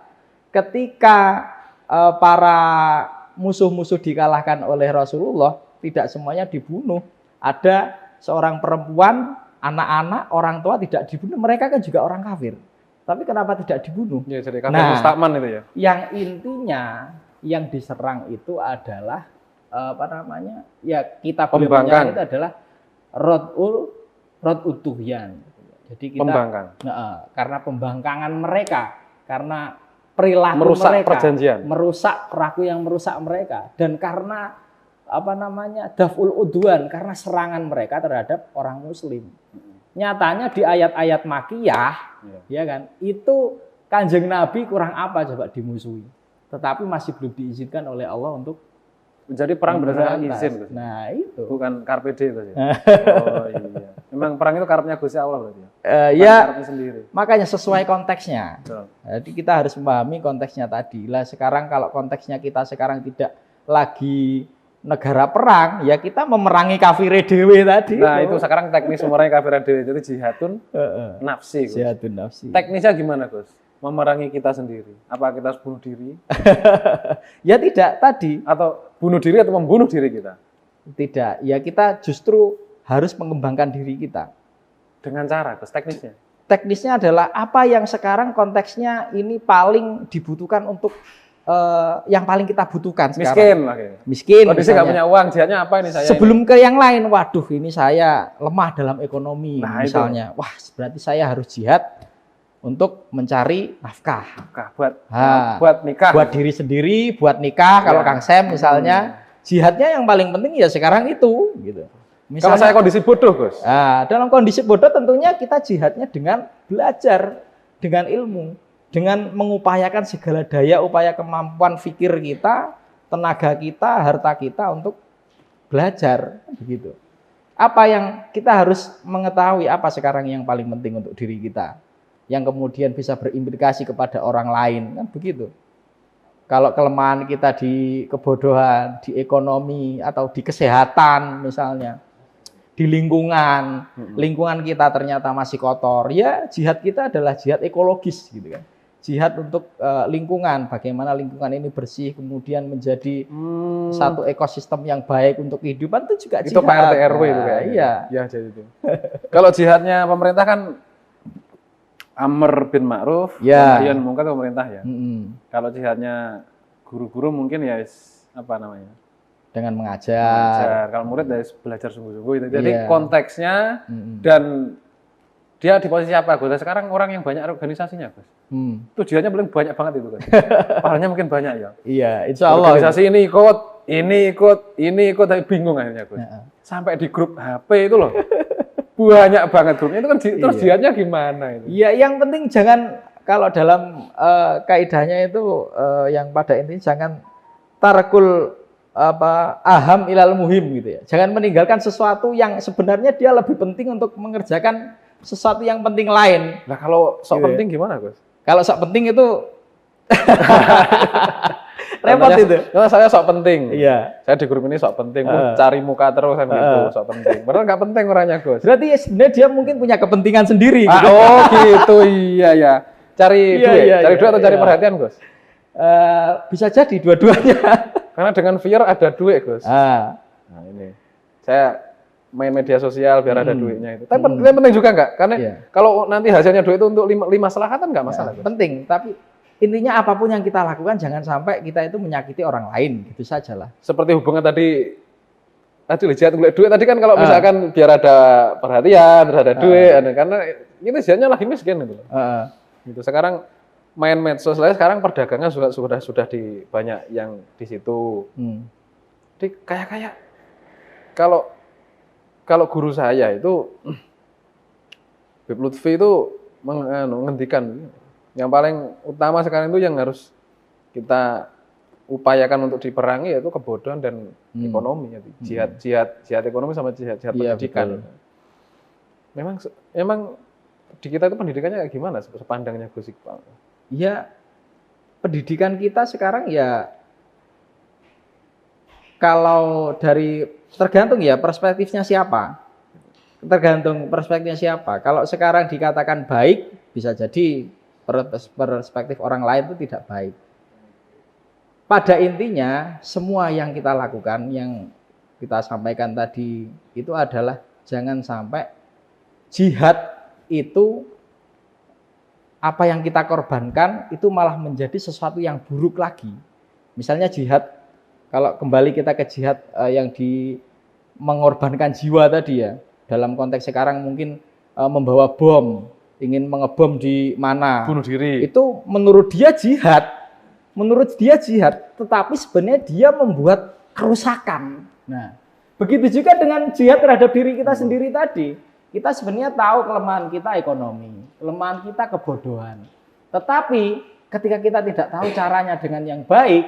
ketika para musuh-musuh dikalahkan oleh Rasulullah, tidak semuanya dibunuh. Ada seorang perempuan, anak-anak, orang tua tidak dibunuh. Mereka kan juga orang kafir. Tapi kenapa tidak dibunuh? Ya, jadi kafir mustakman itu ya. Yang intinya yang diserang itu adalah apa namanya? Ya kita pembangkang itu adalah rod'ul tuhyan. Jadi kita karena pembangkangan mereka, karena perilaku merusak mereka, perjanjian, merusak perilaku yang merusak mereka, dan karena apa namanya daf'ul udwan, karena serangan mereka terhadap orang Muslim. Nyatanya di ayat-ayat Makkiyah, ya kan, itu Kanjeng Nabi kurang apa coba dimusuhi, tetapi masih belum diizinkan oleh Allah untuk menjadi perang berdasarkan izin. Nah itu bukan karpe diem itu. Oh iya. Memang perang itu karepnya Gusti Allah berarti ya. Ya. Karepnya sendiri. Makanya sesuai konteksnya. Betul. Jadi kita harus memahami konteksnya tadi. Lah sekarang kalau konteksnya kita sekarang tidak lagi negara perang, ya kita memerangi kafir dhewe tadi. Nah itu sekarang teknis memerangi kafir dhewe, jadi jihadun nafsi. Jihadun nafsi. Teknisnya gimana Gus? Memerangi kita sendiri. Apa kita harus bunuh diri? Ya tidak tadi. Atau bunuh diri atau membunuh diri kita? Tidak. Ya kita justru harus mengembangkan diri kita. Dengan cara, Gus, teknisnya? Teknisnya adalah apa yang sekarang konteksnya ini paling dibutuhkan untuk yang paling kita butuhkan sekarang. Miskin lah. Miskin. Kondisi nggak punya uang, jihadnya apa ini saya? Sebelum ke yang lain, waduh ini saya lemah dalam ekonomi misalnya. Itu. Wah berarti saya harus jihad untuk mencari nafkah. Buat nikah. Buat diri sendiri, buat nikah. Kalau Kang Sem misalnya, jihadnya yang paling penting ya sekarang itu. Gitu. Misalnya, kalau saya kondisi bodoh, Gus. Nah, dalam kondisi bodoh tentunya kita jihadnya dengan belajar, dengan ilmu, dengan mengupayakan segala daya, upaya kemampuan fikir kita, tenaga kita, harta kita untuk belajar, begitu. Apa yang kita harus mengetahui apa sekarang yang paling penting untuk diri kita, yang kemudian bisa berimplikasi kepada orang lain, kan begitu. Kalau kelemahan kita di kebodohan, di ekonomi, atau di kesehatan misalnya, di lingkungan kita ternyata masih kotor, ya jihad kita adalah jihad ekologis gitu kan. Jihad untuk lingkungan, bagaimana lingkungan ini bersih, kemudian menjadi satu ekosistem yang baik untuk kehidupan, itu juga jihad. Itu Pak RT RW itu kayaknya. Iya. Ya, jadi itu. Kalau jihadnya pemerintah kan Amr bin Ma'ruf, kemudian mungkin pemerintah ya. Kalau jihadnya guru-guru mungkin ya apa namanya? Dengan mengajar. Kalau murid dari belajar sungguh-sungguh itu. Jadi konteksnya dan dia di posisi apa, Gus? Sekarang orang yang banyak organisasinya, Gus. Tujuannya paling banyak banget itu, Gus. Pahalanya mungkin banyak ya. Iya, insya Allah. Organisasi ini ikut, tapi bingung akhirnya, Gus. Sampai di grup HP itu loh. Banyak banget grupnya itu kan terus jihadnya gimana itu? Iya, yang penting jangan, kalau dalam kaidahnya itu yang pada intinya jangan tarkul aham ilal muhim gitu ya. Jangan meninggalkan sesuatu yang sebenarnya dia lebih penting untuk mengerjakan sesuatu yang penting lain. Nah, kalau sok penting gimana, Gus? Kalau sok penting itu repot itu. Karena saya sok penting. Iya. Saya di grup ini sok penting, cari muka terus kan gitu, sok penting. Padahal nggak penting orangnya, Gus. Berarti sebenarnya dia mungkin punya kepentingan sendiri. Gitu. Oh gitu, iya ya. Cari duit atau cari perhatian, Gus? Bisa jadi dua-duanya. Karena dengan viewer ada duit, Gus. Nah ini, saya main media sosial biar ada duitnya itu. Tapi penting juga nggak? Karena kalau nanti hasilnya duit itu untuk lima maslahatan nggak masalah. Penting, tapi intinya apapun yang kita lakukan jangan sampai kita itu menyakiti orang lain, gitu sajalah. Seperti hubungan tadi jihad duit tadi kan, kalau misalkan biar ada perhatian, terus ada duit, karena ini jihadnya lagi miskin itu. Gitu. Sekarang main medsos lain, sekarang perdagangan sudah di banyak yang di situ. Jadi kayak kalau guru saya itu Bib Lutfi itu menghentikan. Yang paling utama sekarang itu yang harus kita upayakan untuk diperangi yaitu kebodohan dan ekonomi, jihad ekonomi sama jihad pendidikan. Memang di kita itu pendidikannya kayak gimana sepandangnya Gus Iqbal? Ya pendidikan kita sekarang ya, kalau dari tergantung ya perspektifnya siapa. Tergantung perspektifnya siapa. Kalau sekarang dikatakan baik, bisa jadi perspektif orang lain itu tidak baik. Pada intinya, semua yang kita lakukan, yang kita sampaikan tadi, itu adalah jangan sampai jihad itu, apa yang kita korbankan, itu malah menjadi sesuatu yang buruk lagi. Misalnya jihad, kalau kembali kita ke jihad yang mengorbankan jiwa tadi ya, dalam konteks sekarang mungkin membawa bom, ingin mengebom di mana, bunuh diri. Itu menurut dia jihad, tetapi sebenarnya dia membuat kerusakan. Nah, begitu juga dengan jihad terhadap diri kita sendiri tadi. Kita sebenarnya tahu kelemahan kita ekonomi, kelemahan kita kebodohan. Tetapi ketika kita tidak tahu caranya dengan yang baik,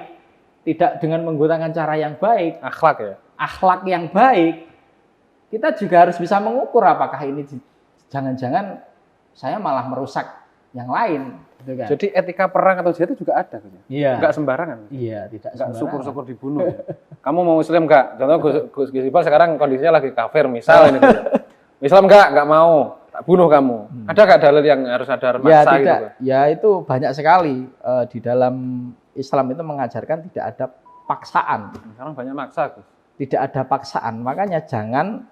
tidak dengan menggunakan cara yang baik, akhlak yang baik, kita juga harus bisa mengukur apakah ini jangan-jangan saya malah merusak yang lain, gitu kan. Jadi etika perang atau jihad itu juga ada, iya. Enggak sembarangan. Iya, tidak enggak sembarangan. syukur-syukur dibunuh. Kamu mau Muslim enggak? Contoh Gus Ipal sekarang kondisinya lagi kafir, misal ini. Islam enggak mau, tak bunuh kamu. Ada enggak dalil yang harus ada maksa tidak, gitu? Ya itu banyak sekali di dalam Islam itu mengajarkan tidak ada paksaan. Sekarang banyak maksa, Gus. Tidak ada paksaan, makanya jangan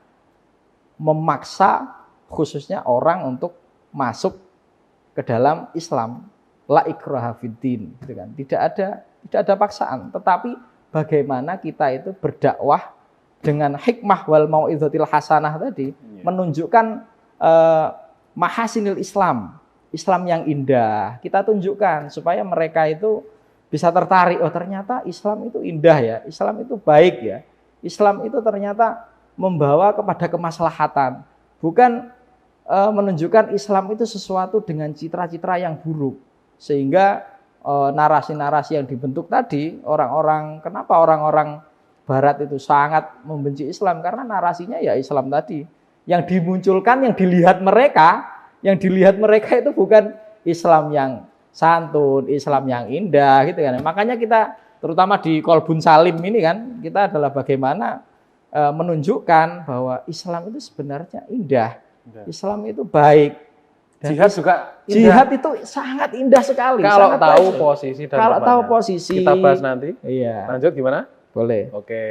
memaksa khususnya orang untuk masuk ke dalam Islam. La ikraha fiddin, gitu kan. Tidak ada paksaan, tetapi bagaimana kita itu berdakwah dengan hikmah wal mau'izatil hasanah tadi, menunjukkan mahasinil Islam, Islam yang indah. Kita tunjukkan supaya mereka itu bisa tertarik, oh ternyata Islam itu indah ya, Islam itu baik ya. Islam itu ternyata membawa kepada kemaslahatan, bukan menunjukkan Islam itu sesuatu dengan citra-citra yang buruk. Sehingga narasi-narasi yang dibentuk tadi, kenapa orang-orang Barat itu sangat membenci Islam, karena narasinya ya Islam tadi. Yang dimunculkan, yang dilihat mereka itu bukan Islam yang santun, Islam yang indah, gitu kan. Makanya kita terutama di Kolbun Salim ini kan, kita adalah bagaimana menunjukkan bahwa Islam itu sebenarnya indah. Islam itu baik. Dan jihad juga indah. Jihad itu sangat indah sekali. Kalau sangat tahu baik. posisi dan kalau tempatnya. tahu posisi. Kita bahas nanti. Iya. Lanjut gimana? Boleh. Oke.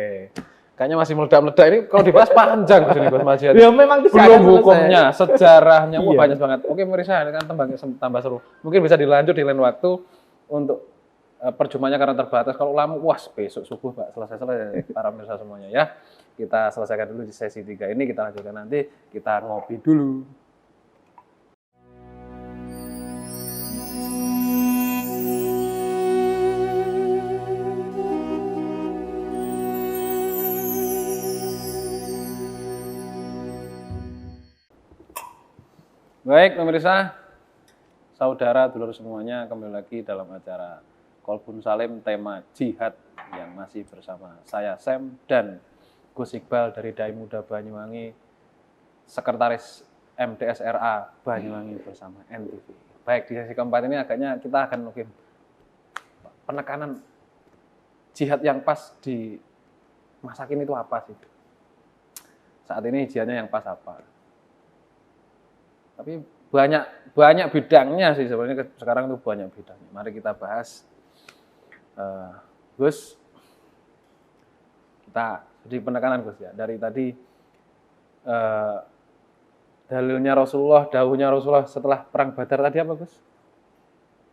Kayaknya masih meledak-meledak ini, kalau dibahas panjang sini Mas Jihad. Ya memang belum hukumnya, sejarahnya, iya. Banyak banget. Oke, Mirisa, ini kan tambah seru. Mungkin bisa dilanjut di lain waktu untuk perjumpanya karena terbatas. Kalau lama, besok subuh Pak, selesai para pemirsa semuanya ya. Kita selesaikan dulu di sesi 3 ini, kita lanjutkan nanti, kita ngopi dulu. Baik, pemirsa, saudara, dulur semuanya, kembali lagi dalam acara Kolbun Salim, tema jihad yang masih bersama saya Sam dan Gus Iqbal dari Dai Muda Banyuwangi, Sekretaris MDSRA Banyuwangi bersama NTV. Baik, di sesi keempat ini agaknya kita akan mungkin penekanan jihad yang pas di masa kini itu apa sih? Saat ini jihadnya yang pas apa? Tapi banyak bidangnya sih sebenarnya, sekarang itu banyak bidangnya. Mari kita bahas. Gus, kita jadi penekanan Gus ya. Dari tadi dalilnya Rasulullah, dawuhnya Rasulullah setelah perang Badar tadi apa Gus?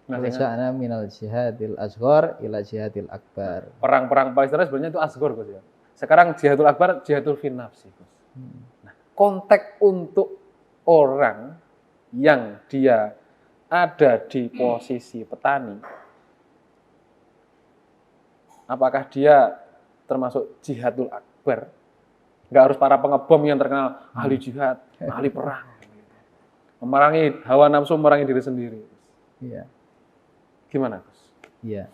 Masana minal jihadil asghar ila jihadil akbar. Perang-perang Palestina sebenarnya itu asghar Gus ya. Sekarang jihadul akbar, jihadul fi nafsi Gus. Nah, konteks untuk orang yang dia ada di posisi petani, apakah dia termasuk jihadul akbar? Nggak harus para pengebom yang terkenal ahli jihad, ahli perang, memerangi hawa nafsu, memerangi diri sendiri. Iya. Gimana, Gus? Iya.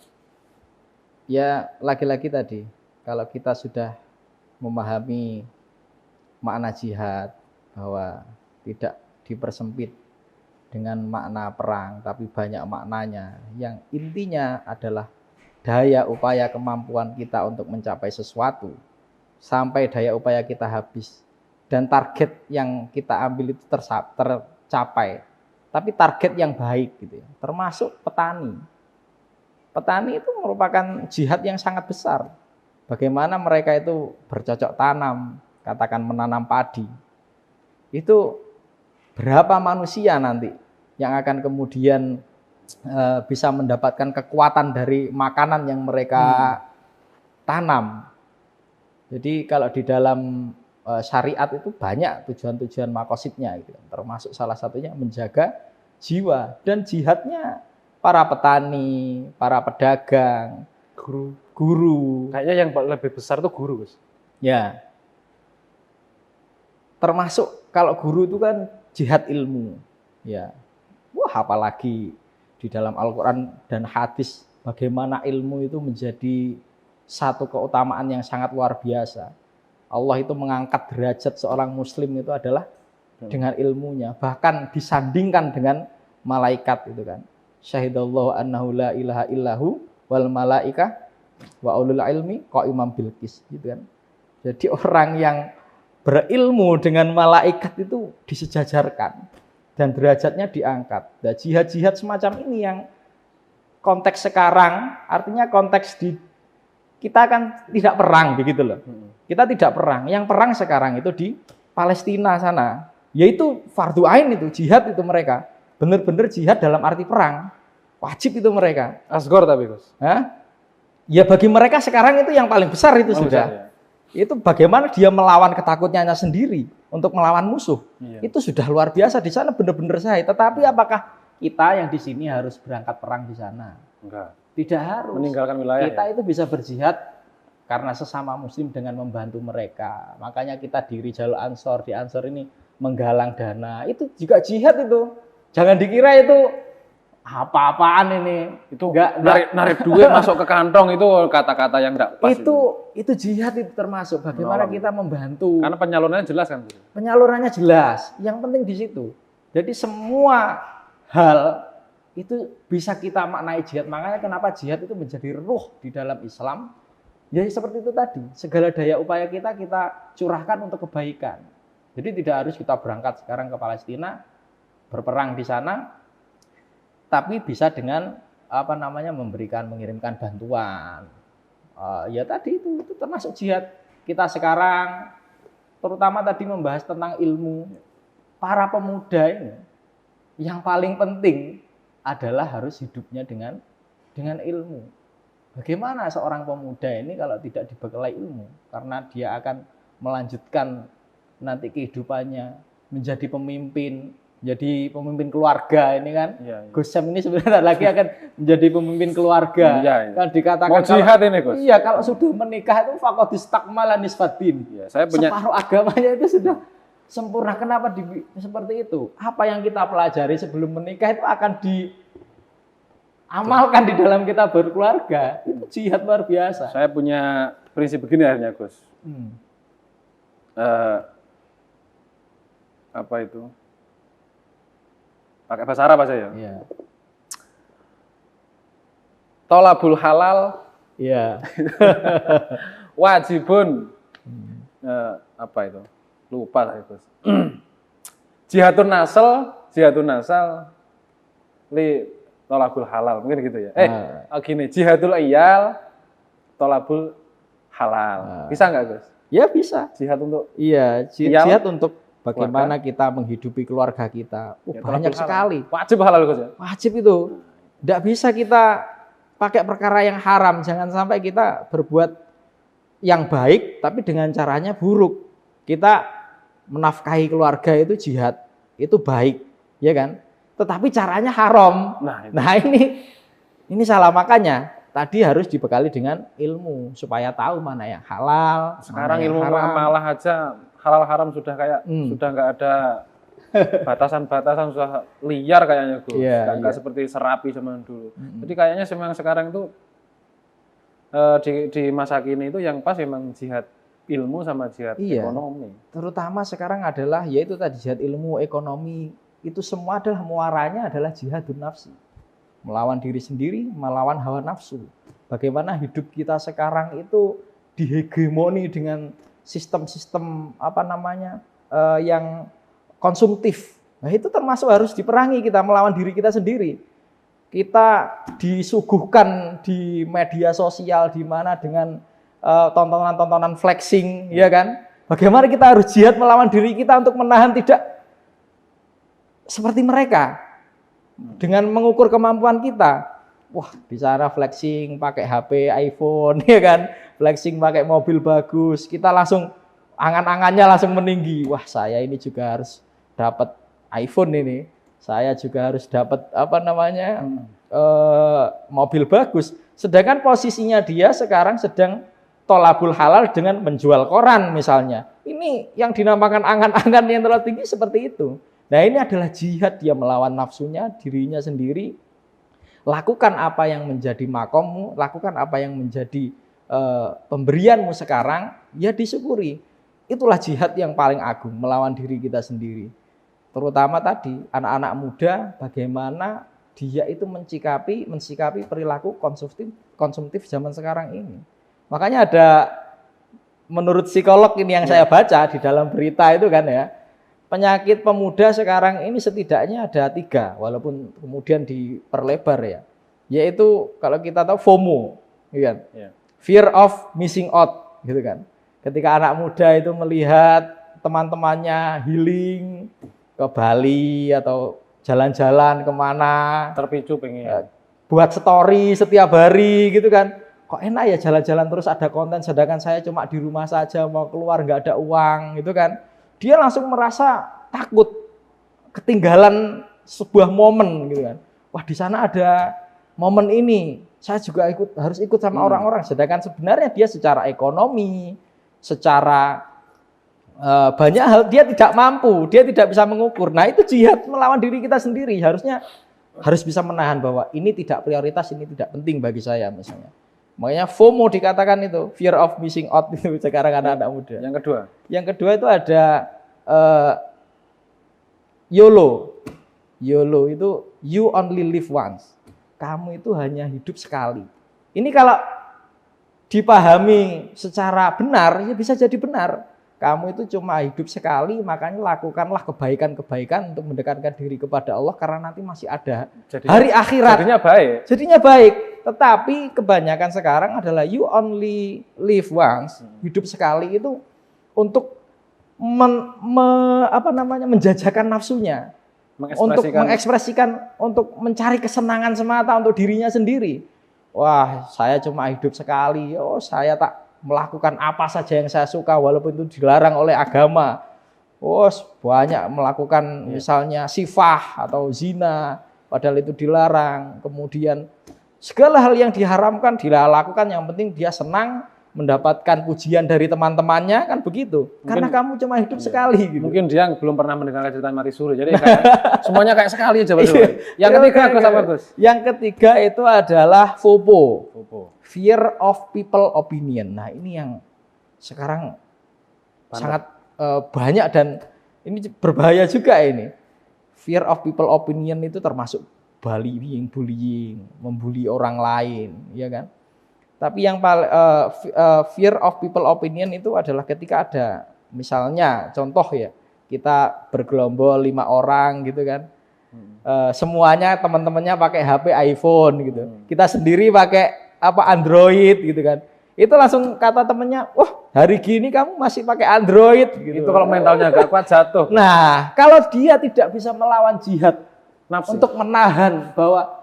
Ya, lagi-lagi tadi, kalau kita sudah memahami makna jihad, bahwa tidak dipersempit dengan makna perang, tapi banyak maknanya. Yang intinya adalah daya upaya kemampuan kita untuk mencapai sesuatu sampai daya upaya kita habis dan target yang kita ambil itu tercapai. Tapi target yang baik gitu ya. Termasuk petani. Petani itu merupakan jihad yang sangat besar. Bagaimana mereka itu bercocok tanam, katakan menanam padi. Itu berapa manusia nanti yang akan kemudian bisa mendapatkan kekuatan dari makanan yang mereka tanam. Jadi kalau di dalam syariat itu banyak tujuan-tujuan makosidnya gitu. Termasuk salah satunya menjaga jiwa dan jihadnya para petani, para pedagang, guru. Kayaknya yang lebih besar tuh guru, Gus. Ya. Termasuk kalau guru itu kan jihad ilmu. Ya. Wah, apalagi di dalam Al-Qur'an dan hadis bagaimana ilmu itu menjadi satu keutamaan yang sangat luar biasa. Allah itu mengangkat derajat seorang muslim itu adalah dengan ilmunya, bahkan disandingkan dengan malaikat itu kan. Syahidallahu annahu la ilaha illahu wal malaika wa ulul ilmi qaimam bil qis gitu kan. Jadi orang yang berilmu dengan malaikat itu disejajarkan dan derajatnya diangkat. Nah, jihad-jihad semacam ini yang konteks sekarang, artinya konteks di kita kan tidak perang begitu loh. Kita tidak perang. Yang perang sekarang itu di Palestina sana. Yaitu fardu ain itu, jihad itu mereka. Benar-benar jihad dalam arti perang. Wajib itu mereka. Asgor tapi, Gus. Hah? Ya bagi mereka sekarang itu yang paling besar itu sudah. Ya. Itu bagaimana dia melawan ketakutannya sendiri untuk melawan musuh. Iya. Itu sudah luar biasa di sana benar-benar saya. Tetapi apakah kita yang di sini harus berangkat perang di sana? Enggak. Tidak harus. Meninggalkan wilayah. Kita itu bisa berjihad karena sesama muslim dengan membantu mereka. Makanya kita di Jalul Ansor, di Ansor ini menggalang dana. Itu juga jihad itu. Jangan dikira itu apa-apaan ini. Itu enggak narik duit masuk ke kantong itu kata-kata yang enggak pas. Itu jihad itu termasuk bagaimana kita membantu. Karena penyalurannya jelas kan. Penyalurannya jelas. Yang penting di situ. Jadi semua hal itu bisa kita maknai jihad. Makanya kenapa jihad itu menjadi ruh di dalam Islam. Ya seperti itu tadi. Segala daya upaya kita curahkan untuk kebaikan. Jadi tidak harus kita berangkat sekarang ke Palestina, berperang di sana, tapi bisa dengan mengirimkan bantuan. Ya tadi itu termasuk jihad. Kita sekarang terutama tadi membahas tentang ilmu. Para pemuda ini yang paling penting adalah harus hidupnya dengan ilmu. Bagaimana seorang pemuda ini kalau tidak dibekali ilmu? Karena dia akan melanjutkan nanti kehidupannya menjadi pemimpin keluarga ini kan. Ya. Gus Syam ini sebenarnya lagi akan menjadi pemimpin keluarga. Ya. Kan dikatakan mau jihad ini, Gus. Iya, kalau sudah menikah itu faqadistakmala nisfatin. Ya, saya punya separuh agamanya itu sudah sempurna. Kenapa seperti itu? Apa yang kita pelajari sebelum menikah itu akan diamalkan di dalam kita berkeluarga. Itu jihad luar biasa. Saya punya prinsip begini akhirnya, Gus. Apa itu? Pakai bahasa Arab aja ya. Iya. Tolabul halal. Iya. Wajibun. Apa itu? Lupa saya, Gus. Jihadun nasal li tolabul halal, mungkin gitu ya. Gini, jihadul iyal tolabul halal. Bisa nggak, Gus? Ya bisa. Jihad untuk jihad untuk bagaimana kita menghidupi keluarga kita. Banyak sekali. Wajib halal, Gus ya? Wajib itu. Tidak bisa kita pakai perkara yang haram. Jangan sampai kita berbuat yang baik tapi dengan caranya buruk. Kita menafkahi keluarga itu jihad, itu baik, ya kan? Tetapi caranya haram. Nah ini salah. Makanya tadi harus dibekali dengan ilmu supaya tahu mana yang halal. Sekarang mana yang ilmu haram. malah aja halal haram sudah kayak sudah nggak ada batasan-batasan, sudah liar kayaknya, Gus. Nggak seperti serapi zaman dulu. Jadi kayaknya memang sekarang itu di masa kini itu yang pas memang jihad ilmu sama jihad ekonomi. Terutama sekarang adalah yaitu tadi jihad ilmu ekonomi. itu semua adalah muaranya adalah jihadun nafsi. Melawan diri sendiri, melawan hawa nafsu. Bagaimana hidup kita sekarang itu dihegemoni dengan sistem-sistem yang konsumtif. Nah, itu termasuk harus diperangi kita melawan diri kita sendiri. Kita disuguhkan di media sosial di mana dengan tontonan-tontonan flexing, ya kan? Bagaimana kita harus jihad melawan diri kita untuk menahan tidak seperti mereka dengan mengukur kemampuan kita. Wah, di sana flexing pakai HP iPhone, ya kan? Flexing pakai mobil bagus, kita langsung angan-angannya langsung meninggi. Wah, saya ini juga harus dapat iPhone ini. Saya juga harus dapat mobil bagus. Sedangkan posisinya dia sekarang sedang tolabul halal dengan menjual koran misalnya. Ini yang dinamakan angan-angan yang terlalu tinggi seperti itu. Nah, ini adalah jihad, dia melawan nafsunya, dirinya sendiri. Lakukan apa yang menjadi makommu, lakukan apa yang menjadi pemberianmu sekarang, ya disyukuri. Itulah jihad yang paling agung, melawan diri kita sendiri. Terutama tadi, anak-anak muda, bagaimana dia itu mensikapi perilaku konsumtif zaman sekarang ini. Makanya ada, menurut psikolog ini yang saya baca di dalam berita itu kan ya, penyakit pemuda sekarang ini setidaknya ada 3, walaupun kemudian diperlebar ya. Yaitu kalau kita tahu FOMO, kan? Fear of missing out, gitu kan. Ketika anak muda itu melihat teman-temannya healing ke Bali atau jalan-jalan kemana, terpicu pengen buat story setiap hari gitu kan. Kok enak ya jalan-jalan terus ada konten, sedangkan saya cuma di rumah saja, mau keluar nggak ada uang gitu kan. Dia langsung merasa takut ketinggalan sebuah momen gitu kan. Wah, di sana ada momen ini, saya juga harus ikut sama orang-orang. Sedangkan sebenarnya dia secara ekonomi, secara banyak hal dia tidak mampu, dia tidak bisa mengukur. Nah, itu jihad melawan diri kita sendiri. Harusnya harus bisa menahan bahwa ini tidak prioritas, ini tidak penting bagi saya misalnya. Makanya FOMO dikatakan itu, fear of missing out itu sekarang anak-anak muda. Yang kedua itu ada YOLO. YOLO itu you only live once. Kamu itu hanya hidup sekali. Ini kalau dipahami secara benar, ya bisa jadi benar. Kamu itu cuma hidup sekali, makanya lakukanlah kebaikan-kebaikan untuk mendekatkan diri kepada Allah karena nanti masih ada hari akhirat. Jadinya baik. Tetapi kebanyakan sekarang adalah you only live once. Hidup sekali itu untuk menjajakan nafsunya, mengekspresikan, untuk mencari kesenangan semata untuk dirinya sendiri. Wah, saya cuma hidup sekali. Oh, saya tak melakukan apa saja yang saya suka walaupun itu dilarang oleh agama. Oh, banyak melakukan misalnya sifah atau zina padahal itu dilarang. Kemudian segala hal yang diharamkan dilakukan, yang penting dia senang mendapatkan pujian dari teman-temannya, kan begitu. Karena kamu cuma hidup sekali gitu. Mungkin dia belum pernah mendengar cerita mati suri. Jadi semuanya kayak sekali aja. Yang ketiga Gus. Yang ketiga itu adalah FOPO. Fear of people opinion. Nah, ini yang sekarang sangat banyak dan ini berbahaya juga ini. Fear of people opinion itu termasuk bullying, membuli orang lain, ya kan? Tapi yang paling fear of people opinion itu adalah ketika ada, misalnya contoh ya, kita bergelombol 5 orang gitu kan, semuanya teman-temannya pakai HP iPhone gitu, kita sendiri pakai Android gitu kan, itu langsung kata temennya, wah hari gini kamu masih pakai Android gitu. Itu kalau mentalnya gak kuat jatuh. Nah, kalau dia tidak bisa melawan jihad nafsu untuk menahan bahwa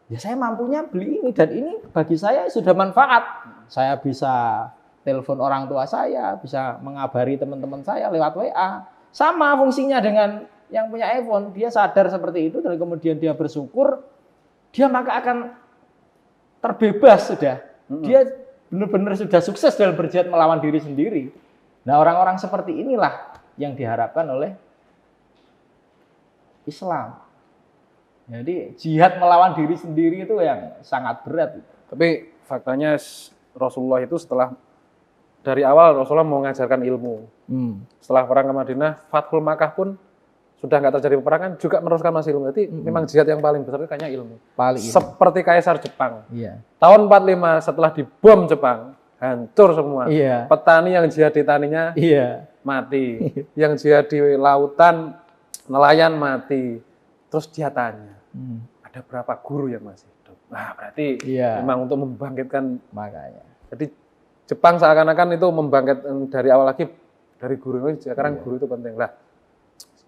ya saya mampunya beli ini dan ini bagi saya sudah manfaat. Saya bisa telepon orang tua saya, bisa mengabari teman-teman saya lewat WA. Sama fungsinya dengan yang punya iPhone. Dia sadar seperti itu dan kemudian dia bersyukur, dia maka akan terbebas sudah. Dia benar-benar sudah sukses dalam berjihad melawan diri sendiri. Nah, orang-orang seperti inilah yang diharapkan oleh Islam. Jadi jihad melawan diri sendiri itu yang sangat berat. Tapi faktanya Rasulullah itu setelah dari awal Rasulullah mau mengajarkan ilmu. Setelah perang ke Madinah, Fathul Makkah pun sudah nggak terjadi peperangan juga meneruskan masih ilmu. Jadi memang jihad yang paling besar itu kayaknya ilmu. Paling ilmu. Seperti Kaisar Jepang. Iya. Tahun 45 setelah dibom Jepang, hancur semua. Iya. Petani yang jihad di taninya Iya. mati. Yang jihad di lautan, nelayan mati. Terus dia tanya, ada berapa guru yang masih hidup? Nah, berarti memang untuk membangkitkan. Makanya. Jadi Jepang seakan-akan itu membangkit dari awal lagi dari guru. Sekarang guru itu penting lah.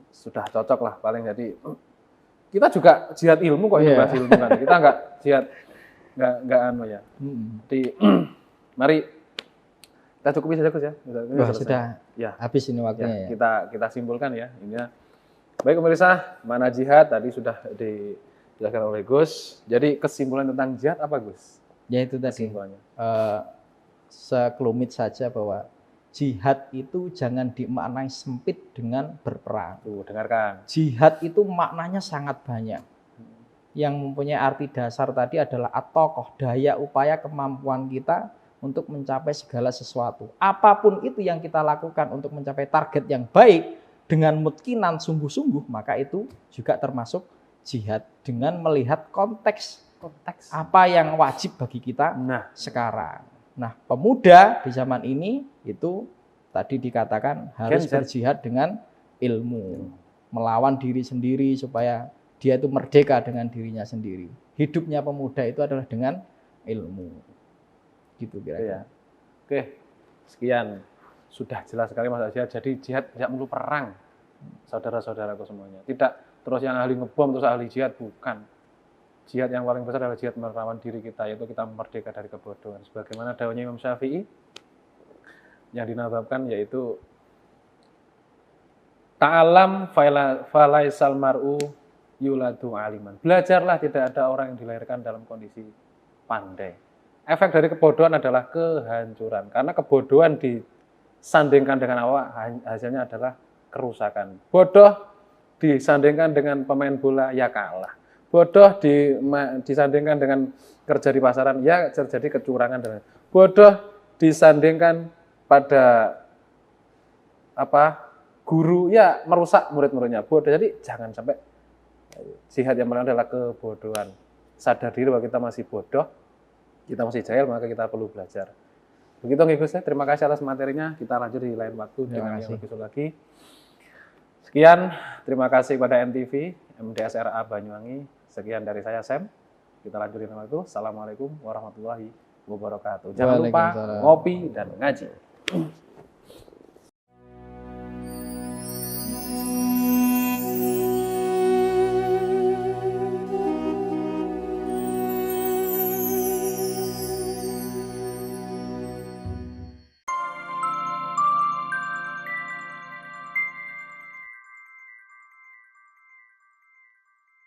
Sudah cocok lah paling. Jadi kita juga jihad ilmu kok, ini bahas ilmu kan. Kita nggak jihad nggak anu ya. Jadi mari kita cukupi saja Gus ya. Sudah ya. Habis ini waktunya ya. Kita simpulkan ya ini ya. Baik pemirsa, mana jihad tadi sudah dijelaskan oleh Gus. Jadi kesimpulan tentang jihad apa Gus? Ya itu tadi. Sekelumit saja bahwa jihad itu jangan dimaknai sempit dengan berperang. Tuh, dengarkan. Jihad itu maknanya sangat banyak. Yang mempunyai arti dasar tadi adalah at-toqoh, daya upaya kemampuan kita untuk mencapai segala sesuatu. Apapun itu yang kita lakukan untuk mencapai target yang baik dengan mutkinan sungguh-sungguh, maka itu juga termasuk jihad dengan melihat konteks apa yang wajib bagi kita sekarang. Nah, pemuda di zaman ini itu tadi dikatakan harus berjihad dengan ilmu, melawan diri sendiri supaya dia itu merdeka dengan dirinya sendiri. Hidupnya pemuda itu adalah dengan ilmu. Gitu kira-kira. Oke, sekian. Sudah jelas sekali Mas Asyad. Jadi jihad tidak perlu perang, saudara-saudaraku semuanya. Tidak terus yang ahli ngebom terus ahli jihad, bukan. Jihad yang paling besar adalah jihad melawan diri kita, yaitu kita merdeka dari kebodohan. Sebagaimana dawuhnya Imam Syafi'i yang dinazamkan yaitu ta'alam falaisal mar'u yuladu aliman. Belajarlah, tidak ada orang yang dilahirkan dalam kondisi pandai. Efek dari kebodohan adalah kehancuran. Karena kebodohan disandingkan dengan awak, hasilnya adalah kerusakan. Bodoh disandingkan dengan pemain bola, ya kalah. Bodoh disandingkan dengan kerja di pasaran, ya terjadi kecurangan. Bodoh disandingkan pada guru, ya merusak murid-muridnya. Bodoh. Jadi jangan sampai jihad yang paling adalah kebodohan. Sadar diri bahwa kita masih bodoh, kita masih jahil, maka kita perlu belajar. Begitu Gus, terima kasih atas materinya. Kita lanjut di lain waktu dengan yang lebih lagi. Sekian, terima kasih kepada NTV, MDSRA Banyuwangi. Sekian dari saya Sam. Kita lanjutin waktu. Assalamualaikum warahmatullahi wabarakatuh. Jangan lupa ngopi dan ngaji.